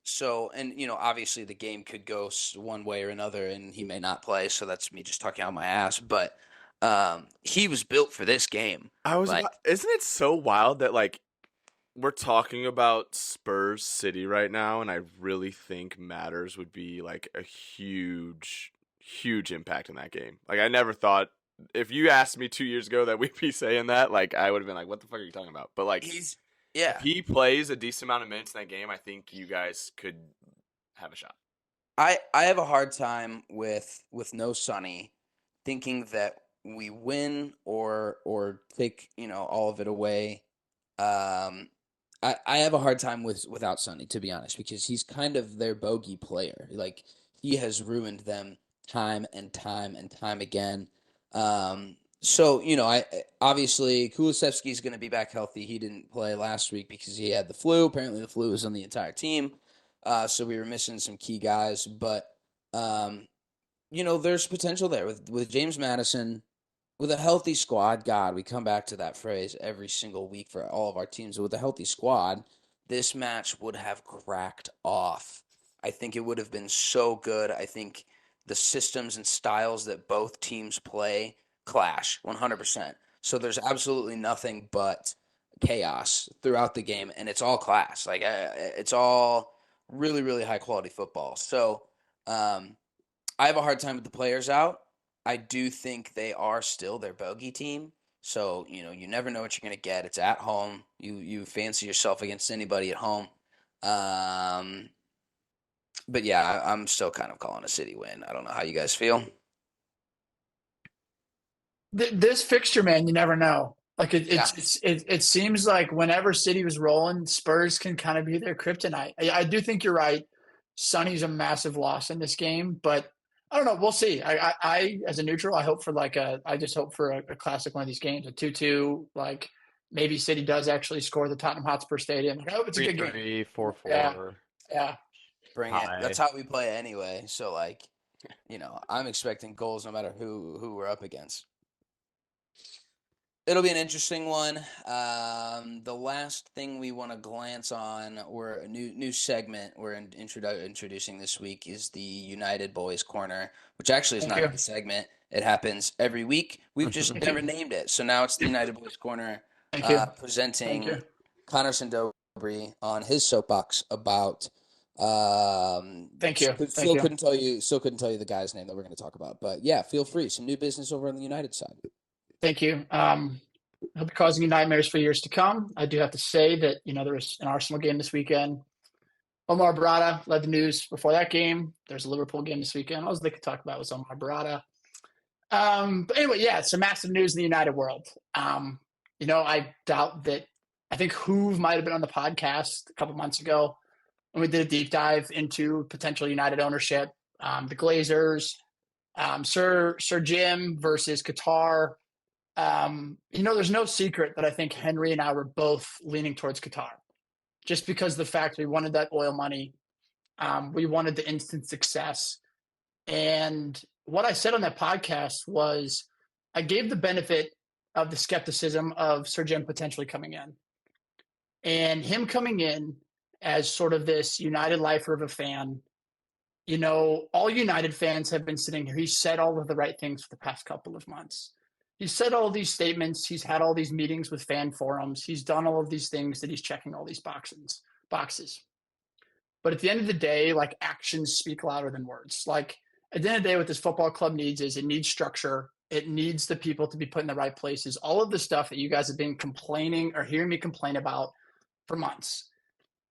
So, and obviously the game could go one way or another, and he may not play. So that's me just talking out my ass. But he was built for this game. Like, Isn't it so wild that like we're talking about Spurs City right now, and I really think Matters would be like a huge, huge impact in that game. Like I never thought if you asked me 2 years ago that we'd be saying that, like I would have been like, "What the fuck are you talking about?" But like, if he plays a decent amount of minutes in that game, I think you guys could have a shot. I have a hard time with no Sonny thinking that we win or take all of it away. I have a hard time without Sonny, to be honest, because he's kind of their bogey player. Like he has ruined them time and time and time again. So I obviously Kulusevski is going to be back healthy. He didn't play last week because he had the flu. Apparently, the flu was on the entire team. So we were missing some key guys, but there's potential there with James Madison. With a healthy squad, God, we come back to that phrase every single week for all of our teams. With a healthy squad, this match would have cracked off. I think it would have been so good. I think the systems and styles that both teams play clash 100%. So there's absolutely nothing but chaos throughout the game, and it's all class. Like it's all really, really high quality football. So I have a hard time with the players out. I do think they are still their bogey team. So, you never know what you're going to get. It's at home. You fancy yourself against anybody at home. But yeah, I'm still kind of calling a City win. I don't know how you guys feel. This fixture, man, you never know. Like it seems like whenever City was rolling, Spurs can kind of be their kryptonite. I do think you're right. Sonny's a massive loss in this game, but I don't know. We'll see. I as a neutral, I hope for I just hope for a classic one of these games, a 2-2. Like maybe City does actually score the Tottenham Hotspur Stadium. I hope it's a good game. 3-3, 4-4. Yeah. Bring it. That's how we play anyway. So I'm expecting goals no matter who we're up against. It'll be an interesting one. The last thing we want to glance on, or a new segment we're introducing this week, is the United Boys Corner, which actually is not a segment. It happens every week. We've just never named it. So now it's the United Boys Corner, presenting Connor Sindobri on his soapbox about. Thank you. Still couldn't tell you the guy's name that we're going to talk about. But yeah, feel free. Some new business over on the United side. Thank you. He'll be causing you nightmares for years to come. I do have to say that, there was an Arsenal game this weekend. Omar Barada led the news before that game. There's a Liverpool game this weekend. All they could talk about was Omar Barada. But anyway, yeah, it's some massive news in the United world. I doubt that – I think Hoove might have been on the podcast a couple months ago when we did a deep dive into potential United ownership. The Glazers, Sir Jim versus Qatar. There's no secret that I think Henry and I were both leaning towards Qatar, just because of the fact we wanted that oil money. We wanted the instant success. And what I said on that podcast was I gave the benefit of the skepticism of Sir Jim potentially coming in. And him coming in as sort of this United lifer of a fan, all United fans have been sitting here. He's said all of the right things for the past couple of months. He's said all these statements. He's had all these meetings with fan forums. He's done all of these things that he's checking all these boxes. But at the end of the day, actions speak louder than words. At the end of the day, what this football club needs is it needs structure. It needs the people to be put in the right places. All of the stuff that you guys have been complaining or hearing me complain about for months.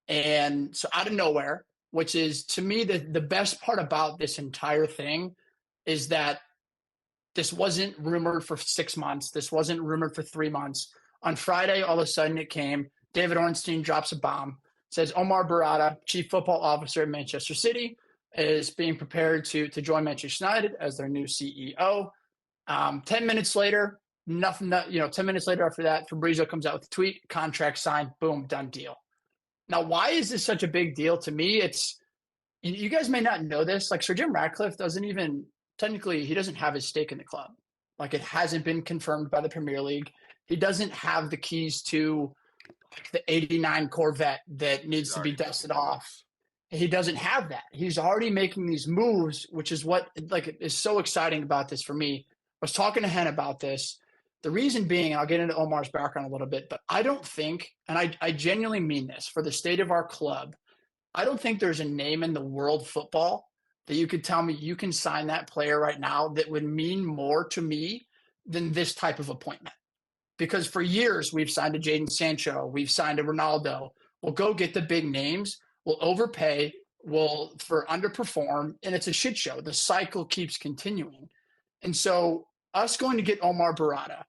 And so out of nowhere, which is to me the best part about this entire thing is that this wasn't rumored for 6 months. This wasn't rumored for 3 months. On Friday, all of a sudden it came. David Ornstein drops a bomb. Says Omar Barada, Chief Football Officer at Manchester City, is being prepared to join Manchester United as their new CEO. 10 minutes later, nothing. 10 minutes later after that, Fabrizio comes out with a tweet, contract signed, boom, done deal. Now, why is this such a big deal? To me, it's you guys may not know this. Sir Jim Ratcliffe doesn't even technically he doesn't have his stake in the club. It hasn't been confirmed by the Premier League. He doesn't have the keys to like the 89 Corvette that needs He's to be already dusted making off. moves. He doesn't have that. He's already making these moves, which is what like is so exciting about this for me. I was talking to Hen about this. The reason being, and I'll get into Omar's background a little bit, but I don't think, and I genuinely mean this, for the state of our club, I don't think there's a name in the world football that you could tell me you can sign that player right now that would mean more to me than this type of appointment. Because for years we've signed a Jadon Sancho, we've signed a Ronaldo. We'll go get the big names, we'll overpay, we'll for underperform, and it's a shit show. The cycle keeps continuing. And so us going to get Omar Barada,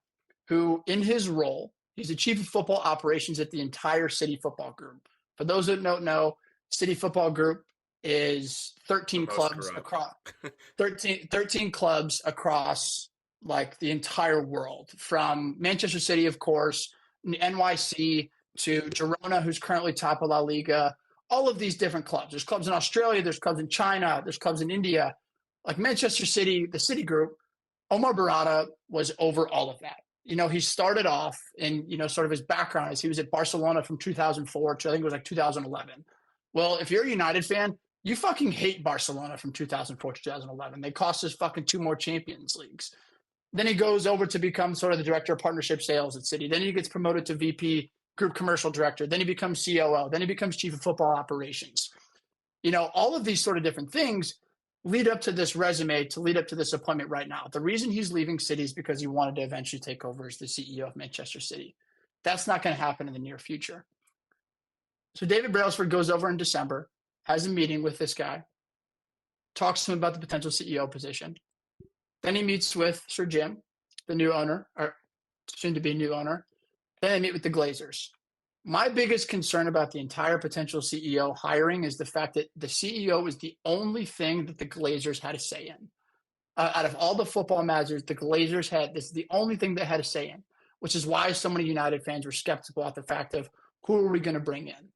who in his role, he's the chief of football operations at the entire City Football Group. For those that don't know, City Football Group is 13 clubs across 13 clubs across like the entire world, from Manchester City, of course, NYC to Girona, who's currently top of La Liga, all of these different clubs. There's clubs in Australia, there's clubs in China, there's clubs in India. Like Manchester City, the City Group, Omar Barada was over all of that. You know, he started off in, you know, sort of his background is he was at Barcelona from 2004 to I think it was like 2011. Well, if you're a United fan, you fucking hate Barcelona from 2004 to 2011. They cost us fucking 2 more Champions Leagues. Then he goes over to become sort of the director of partnership sales at City. Then he gets promoted to VP, group commercial director. Then he becomes COO. Then he becomes chief of football operations. You know, all of these sort of different things lead up to this resume, to lead up to this appointment right now. The reason he's leaving City is because he wanted to eventually take over as the CEO of Manchester City. That's not going to happen in the near future. So David Brailsford goes over in December, has a meeting with this guy, talks to him about the potential CEO position. Then he meets with Sir Jim, the new owner, or soon to be new owner. Then they meet with the Glazers. My biggest concern about the entire potential CEO hiring is the fact that the CEO is the only thing that the Glazers had a say in. Out of all the football managers, the Glazers had this is the only thing they had a say in, which is why so many United fans were skeptical at the fact of who are we going to bring in.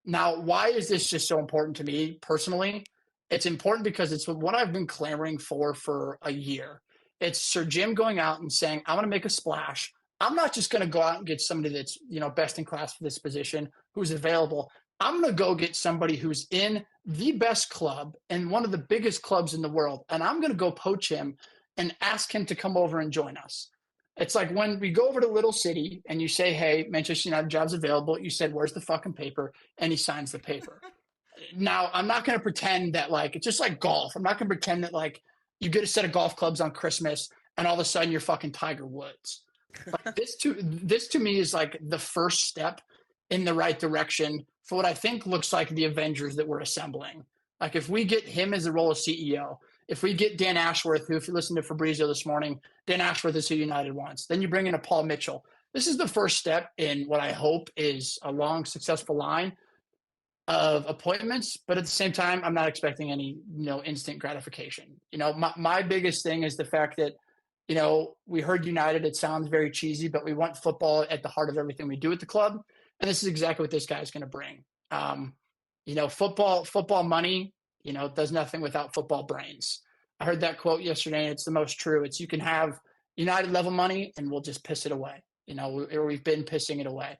Now, why is this just so important to me personally? It's important because it's what I've been clamoring for a year. It's Sir Jim going out and saying, I'm going to make a splash. I'm not just going to go out and get somebody that's, you know, best in class for this position, who's available. I'm going to go get somebody who's in the best club and one of the biggest clubs in the world. And I'm going to go poach him and ask him to come over and join us. It's like when we go over to Little City and you say, hey, Manchester United job's available. You said, where's the fucking paper? And he signs the paper. Now, I'm not going to pretend that, like, it's just like golf. I'm not going to pretend that, like, you get a set of golf clubs on Christmas and all of a sudden you're fucking Tiger Woods. Like, this to me is like the first step in the right direction for what I think looks like the Avengers that we're assembling. Like, if we get him as the role of CEO, if we get Dan Ashworth, who, if you listen to Fabrizio this morning, Dan Ashworth is who United wants. Then you bring in a Paul Mitchell. This is the first step in what I hope is a long, successful line of appointments, but at the same time, I'm not expecting any, you know, instant gratification. You know, my biggest thing is the fact that, you know, we heard United, it sounds very cheesy, but we want football at the heart of everything we do at the club. And this is exactly what this guy is going to bring. You know, football money, you know, does nothing without football brains. I heard that quote yesterday, and it's the most true. It's you can have United level money and we'll just piss it away. You know, we've been pissing it away.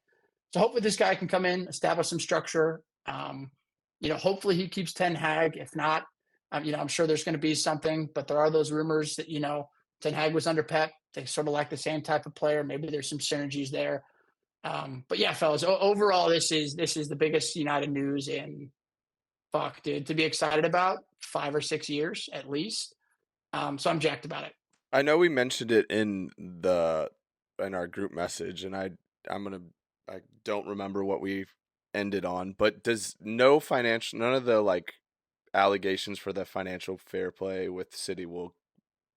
So hopefully this guy can come in, establish some structure. You know, hopefully he keeps Ten Hag. If not, you know, I'm sure there's going to be something, but there are those rumors that, you know, Ten Hag was under Pep. They sort of like the same type of player. Maybe there's some synergies there. But yeah, fellas, overall, this is the biggest United news in dude, to be excited about 5 or 6 years at least. So I'm jacked about it. I know we mentioned it in our group message, and I don't remember what we ended on, but does none of the like allegations for the financial fair play with City will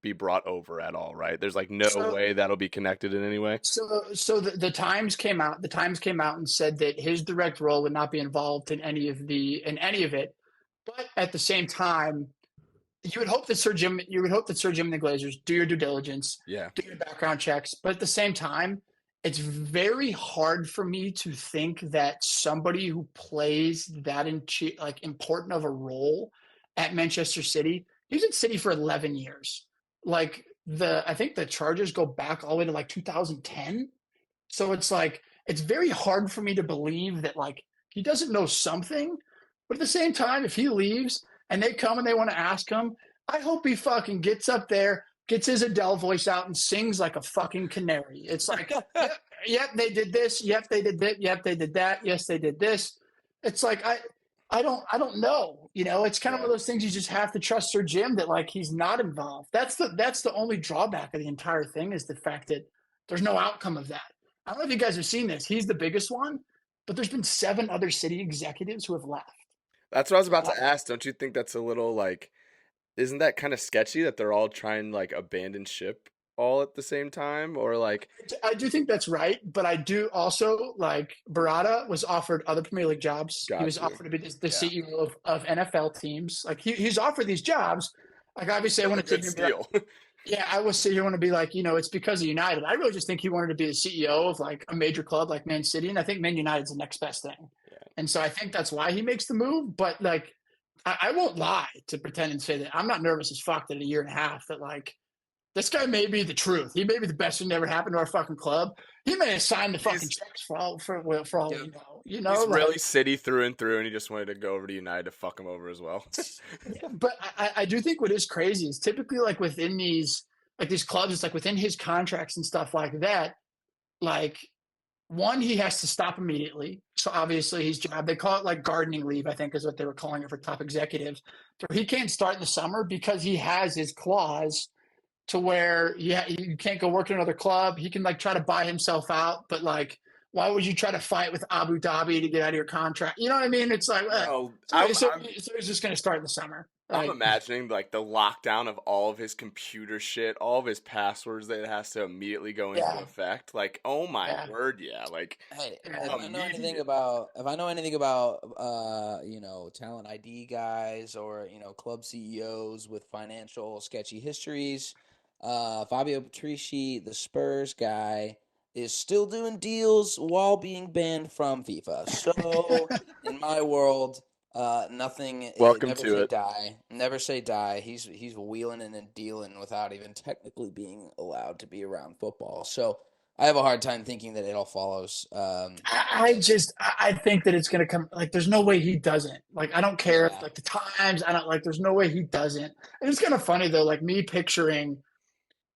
be brought over at all, right? There's like no way that'll be connected in any way. So the Times came out. The Times came out and said that his direct role would not be involved in any of it. But at the same time, you would hope that Sir Jim and the Glazers do your due diligence, do your background checks. But at the same time, it's very hard for me to think that somebody who plays that important of a role at Manchester City, he was at City for 11 years. Like I think the charges go back all the way to like 2010. So it's like it's very hard for me to believe that like he doesn't know something. But at the same time, if he leaves and they come and they want to ask him, I hope he fucking gets up there, gets his Adele voice out and sings like a fucking canary. It's like, yep, they did this. Yep, they did that. Yep, they did that. Yes, they did this. It's like I don't know. You know, it's kind of one of those things you just have to trust Sir Jim that like he's not involved. That's the only drawback of the entire thing is the fact that there's no outcome of that. I don't know if you guys have seen this. He's the biggest one, but there's been 7 other city executives who have left. That's what I was about to ask. Don't you think that's a little like, isn't that kind of sketchy that they're all trying to like abandon ship all at the same time? Or like, I do think that's right, but I do also like Barada was offered other Premier League jobs. He was offered to be the CEO of NFL teams. Like he's offered these jobs. Like obviously, I want to sit here and be like, yeah, I was sit here want to be like, it's because of United. I really just think he wanted to be the CEO of like a major club like Man City, and I think Man United's the next best thing. Yeah. And so I think that's why he makes the move. But like, I won't lie to pretend and say that I'm not nervous as fuck that in a year and a half that like this guy may be the truth. He may be the best thing that ever happened to our fucking club. He may have signed the fucking checks for all we know. You know, he's like, really City through and through, and he just wanted to go over to United to fuck him over as well. But I do think what is crazy is typically like within these clubs, it's like within his contracts and stuff like that. Like one, he has to stop immediately. So obviously his job, they call it like gardening leave, I think is what they were calling it for top executives. So he can't start in the summer because he has his clause to where you can't go work at another club. He can like try to buy himself out, but like, why would you try to fight with Abu Dhabi to get out of your contract? You know what I mean? It's like, so he's just going to start in the summer. I'm imagining like the lockdown of all of his computer shit, all of his passwords that has to immediately go into effect. Like, oh my word, Like, hey, if I know anything about talent ID guys or club CEOs with financial sketchy histories, Fabio Patrici, the Spurs guy, is still doing deals while being banned from FIFA. So in my world, nothing. Welcome never to say it. Die. Never say die. He's wheeling and dealing without even technically being allowed to be around football. So I have a hard time thinking that it all follows. I think that it's going to come. Like, there's no way he doesn't. Like, I don't care if like the times. I don't like. There's no way he doesn't. And it's kind of funny though. Like me picturing.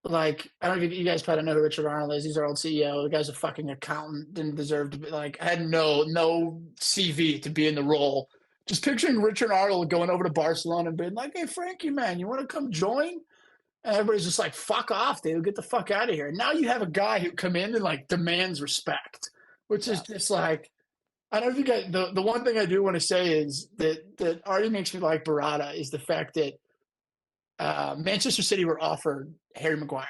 Like, I don't know if you guys probably know who Richard Arnold is. He's our old CEO. The guy's a fucking accountant. Didn't deserve to be like, had no CV to be in the role. Just picturing Richard Arnold going over to Barcelona and being like, hey, Frankie, man, you want to come join? And everybody's just like, fuck off, dude. Get the fuck out of here. Now you have a guy who come in and like demands respect, which is just like, I don't know if you guys, the one thing I do want to say is that already makes me like Barada is the fact that Manchester City were offered Harry Maguire.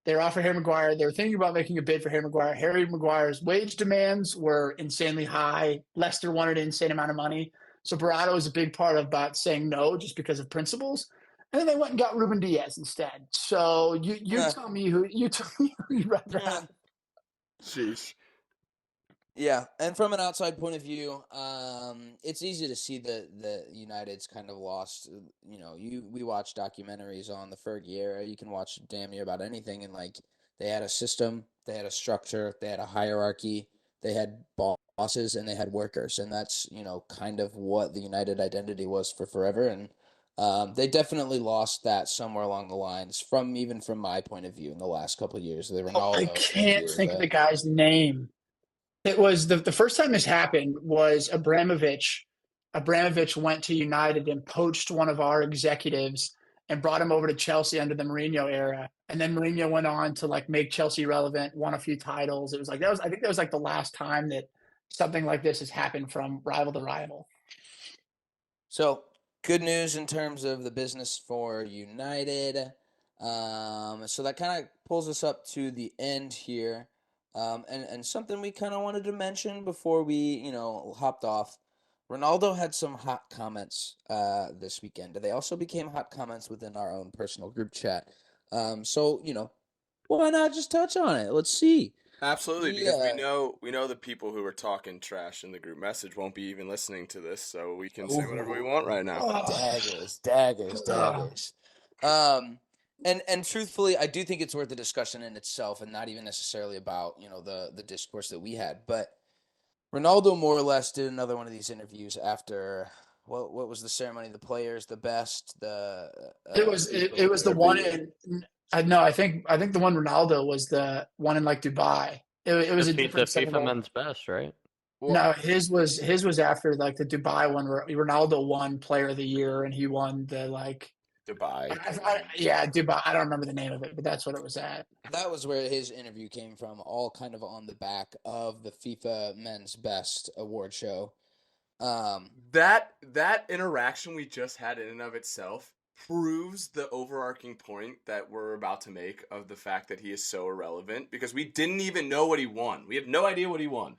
They were offered Harry Maguire. They were thinking about making a bid for Harry Maguire. Harry Maguire's wage demands were insanely high. Leicester wanted an insane amount of money. So Barada was a big part of about saying no just because of principles. And then they went and got Ruben Diaz instead. So you tell me who you'd rather have. Sheesh. Yeah, and from an outside point of view, it's easy to see that United's kind of lost. We watch documentaries on the Fergie era. You can watch damn near about anything, and like they had a system, they had a structure, they had a hierarchy, they had bosses, and they had workers, and that's kind of what the United identity was for forever. And they definitely lost that somewhere along the lines. From my point of view, in the last couple of years, the Ronaldo. I can't think of the guy's name. It was the first time this happened was Abramovich. Abramovich went to United and poached one of our executives and brought him over to Chelsea under the Mourinho era. And then Mourinho went on to like make Chelsea relevant, won a few titles. It was like I think that was like the last time that something like this has happened from rival to rival. So good news in terms of the business for United. So that kind of pulls us up to the end here. And something we kind of wanted to mention before we, hopped off. Ronaldo had some hot comments this weekend. They also became hot comments within our own personal group chat. So, why not just touch on it? Let's see. Absolutely, because we know the people who are talking trash in the group message won't be even listening to this, so we can say whatever we want right now. Daggers. And truthfully, I do think it's worth the discussion in itself, and not even necessarily about the discourse that we had. But Ronaldo more or less did another one of these interviews after what was the ceremony? The players, the best, the It was the one in no, I think the one Ronaldo was the one in like Dubai. It was a The different FIFA ceremony. men's best, right? Well, No, his was after like the Dubai one where Ronaldo won Player of the Year and he won the like Dubai. yeah, Dubai. I don't remember the name of it, but that's what it was at. that was where his interview came from, all kind of on the back of the FIFA Men's Best award show. That interaction we just had in and of itself proves the overarching point that we're about to make of the fact that he is so irrelevant, because we didn't even know what he won. We have no idea what he won.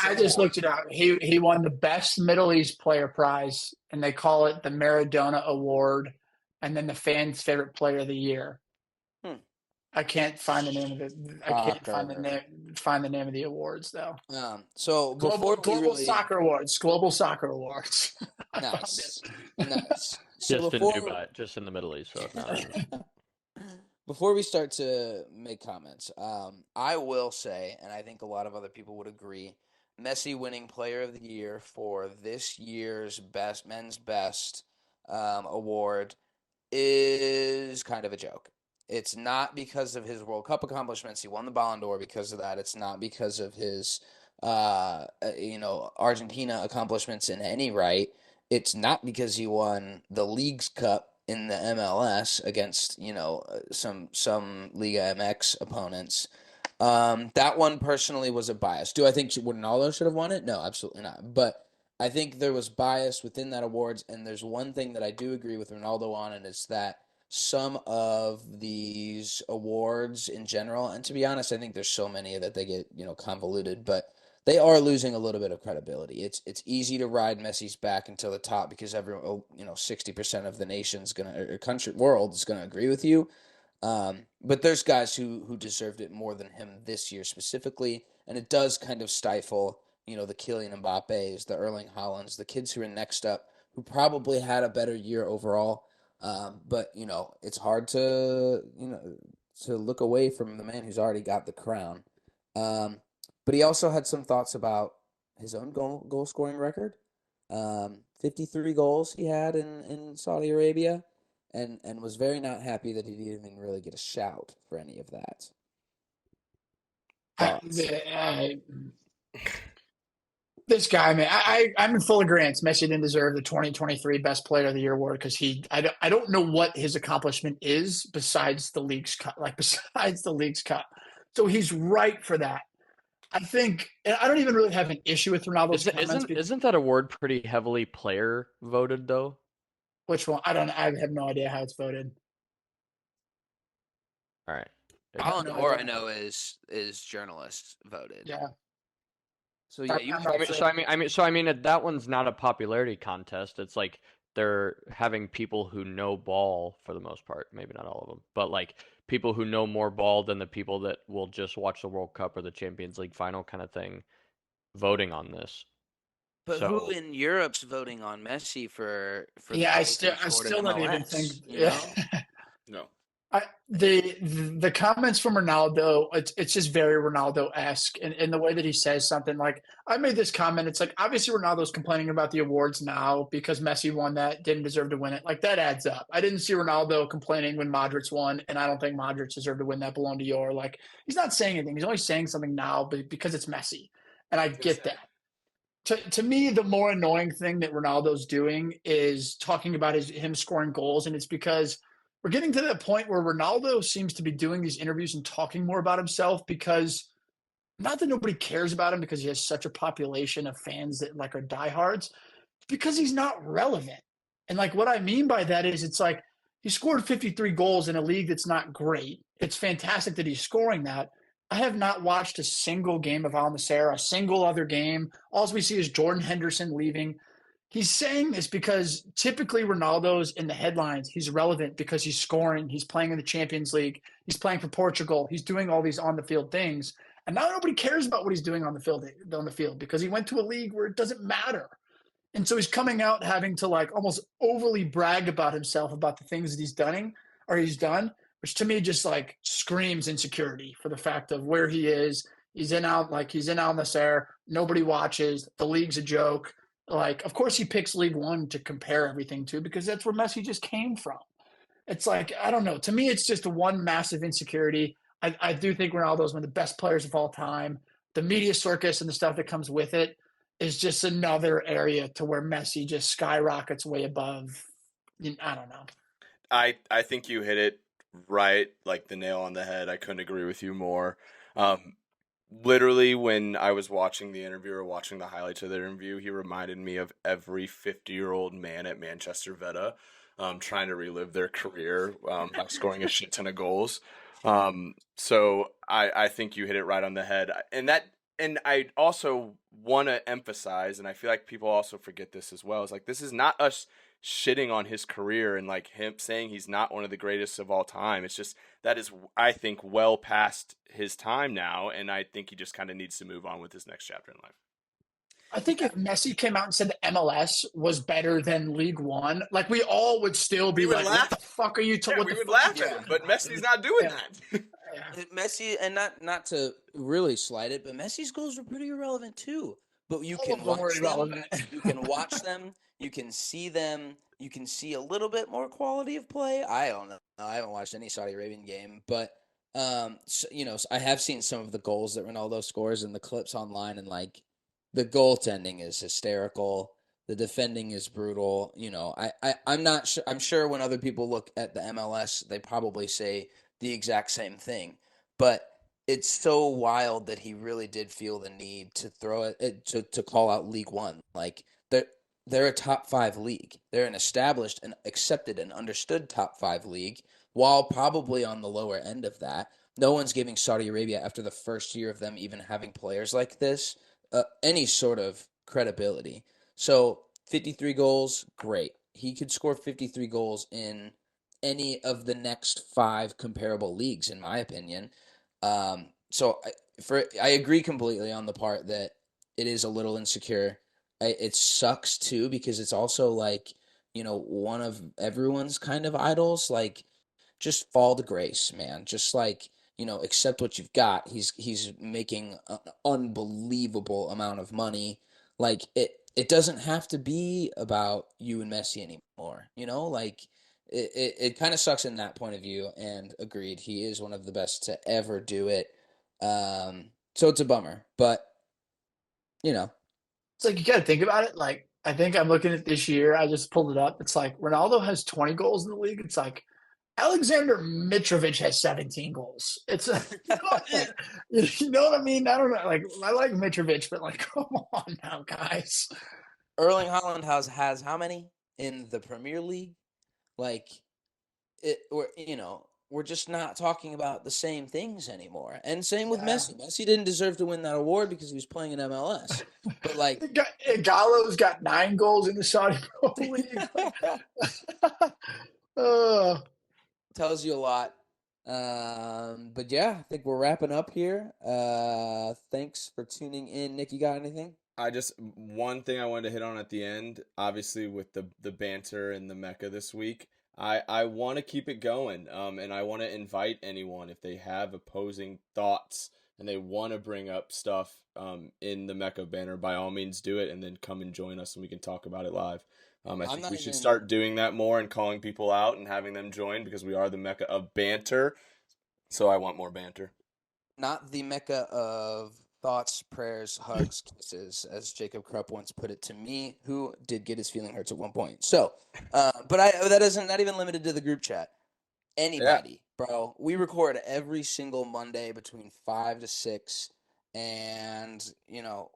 I just looked it up. He won the best Middle East player prize, and they call it the Maradona Award, and then the fans' favorite player of the year. Hmm. I can't find the name of it. I can't find the name of the awards though. So Global Soccer Awards. Global Soccer Awards. Nice. Nice. Just in Dubai, just in the Middle East. So it's not before we start to make comments, I will say, and I think a lot of other people would agree, Messi winning Player of the Year for this year's men's best award is kind of a joke. It's not because of his World Cup accomplishments. He won the Ballon d'Or because of that. It's not because of his, Argentina accomplishments in any right. It's not because he won the League's Cup in the MLS against, some Liga MX opponents. That one personally was a bias. Do I think Ronaldo should have won it? No, absolutely not. But I think there was bias within that awards, and there's one thing that I do agree with Ronaldo on, and it's that some of these awards in general, and to be honest, I think there's so many that they get, convoluted, but they are losing a little bit of credibility. It's easy to ride Messi's back until the top because 60% of the nation's world is gonna agree with you. But there's guys who deserved it more than him this year specifically, and it does kind of stifle, the Kylian Mbappe's, the Erling Haalands, the kids who are next up, who probably had a better year overall. But it's hard to look away from the man who's already got the crown. But he also had some thoughts about his own goal scoring record. 53 goals he had in Saudi Arabia, and was very not happy that he didn't even really get a shout for any of that. This guy, man, I'm in full agreement. Messi didn't deserve the 2023 Best Player of the Year award because I don't know what his accomplishment is besides the League's Cup, So he's right for that. I think, and I don't even really have an issue with Ronaldo's comments. Isn't that award pretty heavily player voted though? Which one? I have no idea how it's voted. All right. Ballon d'Or, I know, is journalists voted. Yeah. So yeah, that one's not a popularity contest. It's like they're having people who know ball for the most part, maybe not all of them, but like people who know more ball than the people that will just watch the World Cup or the Champions League final kind of thing, voting on this. But who in Europe's voting on Messi for yeah, I still don't even think. Yeah. No. The comments from Ronaldo, it's just very Ronaldo-esque in the way that he says something. Like, I made this comment. It's like, obviously Ronaldo's complaining about the awards now because Messi won that, didn't deserve to win it. Like, that adds up. I didn't see Ronaldo complaining when Modric won, and I don't think Modric deserved to win that Ballon d'Or. Like, he's not saying anything. He's only saying something now because it's Messi, and I get that. To me, the more annoying thing that Ronaldo's doing is talking about him scoring goals, and it's because we're getting to that point where Ronaldo seems to be doing these interviews and talking more about himself because not that nobody cares about him because he has such a population of fans that like are diehards, because he's not relevant. And like what I mean by that is it's like he scored 53 goals in a league that's not great. It's fantastic that he's scoring that. I have not watched a single game of Al Nassr, a single other game. All we see is Jordan Henderson leaving. He's saying this because typically Ronaldo's in the headlines. He's relevant because he's scoring. He's playing in the Champions League. He's playing for Portugal. He's doing all these on-the-field things. And now nobody cares about what he's doing on the field because he went to a league where it doesn't matter. And so he's coming out having to like almost overly brag about himself, about the things that he's done which to me just like screams insecurity for the fact of where he is. He's in Al Nassr. Nobody watches. The league's a joke. Like, of course he picks League One to compare everything to because that's where Messi just came from. It's like, I don't know. To me, it's just one massive insecurity. I do think Ronaldo's one of the best players of all time. The media circus and the stuff that comes with it is just another area to where Messi just skyrockets way above. I don't know. I think you hit it right, like the nail on the head. I couldn't agree with you more. Literally, when I was watching the interview or watching the highlights of the interview, he reminded me of every 50-year-old man at Manchester Villa, trying to relive their career by scoring a shit ton of goals. So I think you hit it right on the head, and I also want to emphasize, and I feel like people also forget this as well, is like this is not us shitting on his career and like him saying he's not one of the greatest of all time. It's just that is, I think, well past his time now, and I think he just kind of needs to move on with his next chapter in life. I think if Messi came out and said the MLS was better than League One, like we all would still be like, "What the fuck are you talking?" We would laugh at him, but Messi's not doing that. Messi, and not to really slight it, but Messi's goals were pretty irrelevant too. But you can watch them. You can watch them. You can see them. You can see a little bit more quality of play. I don't know. I haven't watched any Saudi Arabian game, but I have seen some of the goals that Ronaldo scores and the clips online, and like the goaltending is hysterical. The defending is brutal. I'm not sure. I'm sure when other people look at the MLS, they probably say the exact same thing, but it's so wild that he really did feel the need to throw it to call out League One. Like they're a top 5 league. They're an established and accepted and understood top 5 league, while probably on the lower end of that. No one's giving Saudi Arabia, after the first year of them even having players like this, any sort of credibility. So 53 goals, great. He could score 53 goals in any of the next 5 comparable leagues, in my opinion. So I agree completely on the part that it is a little insecure. It sucks too because it's also like, one of everyone's kind of idols. Like, just fall to grace, man. Just like, accept what you've got. He's making an unbelievable amount of money. Like it doesn't have to be about you and Messi anymore. Like it kind of sucks in that point of view. And agreed, he is one of the best to ever do it. So it's a bummer, but it's like you got to think about it. Like I think I'm looking at this year. I just pulled it up. It's like Ronaldo has 20 goals in the league. It's like Alexander Mitrovic has 17 goals. It's you know what I mean? I don't know. Like I like Mitrovic, but like, come on now, guys. Erling Haaland has how many in the Premier League? Like we're just not talking about the same things anymore. And same with Messi. Messi didn't deserve to win that award because he was playing in MLS. But like Gallo's got 9 goals in the Saudi Pro League. Tells you a lot. But yeah, I think we're wrapping up here. Thanks for tuning in. Nick, you got anything? One thing I wanted to hit on at the end, obviously with the banter and the Mecca this week, I want to keep it going, and I want to invite anyone, if they have opposing thoughts and they want to bring up stuff in the Mecca banner, by all means do it, and then come and join us and we can talk about it live. I think we should start doing that more and calling people out and having them join, because we are the Mecca of banter, so I want more banter. Not the Mecca of thoughts, prayers, hugs, kisses, as Jacob Krupp once put it to me, who did get his feeling hurts at one point. So, but that isn't not even limited to the group chat. Anybody, bro. We record every single Monday between 5 to 6, and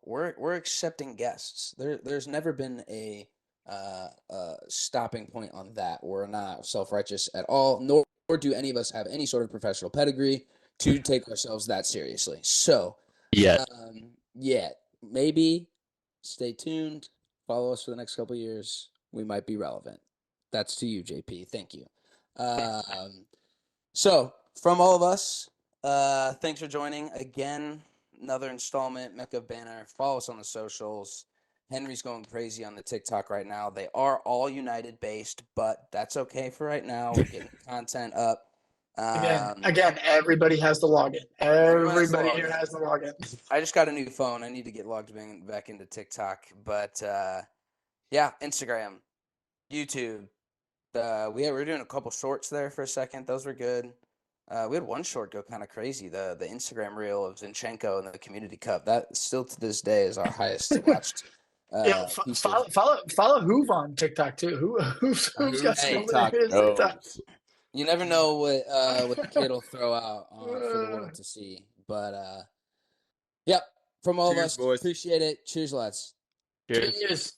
we're accepting guests. There's never been a stopping point on that. We're not self-righteous at all, nor do any of us have any sort of professional pedigree to take ourselves that seriously. So, maybe stay tuned. Follow us for the next couple of years. We might be relevant. That's to you, JP. Thank you. So from all of us, thanks for joining again. Another installment, Mecca Banner. Follow us on the socials. Henry's going crazy on the TikTok right now. They are all United based, but that's okay for right now. We're getting content up. Again, everybody has the login. Everyone has the Everybody here login. has the login. I just got a new phone. I need to get logged back into TikTok. But yeah, Instagram, YouTube. We were doing a couple shorts there for a second. Those were good. We had one short go kind of crazy. The Instagram reel of Zinchenko in the Community Cup. That still to this day is our highest watched piece of. Follow Hoove on TikTok too. Who's got Whose Hey, somebody TikTok in his TikTok? knows? you never know what the kid will throw out for the world to see. But yep, from all of Cheers, us, boys. appreciate it. Cheers, lads. Cheers. Cheers.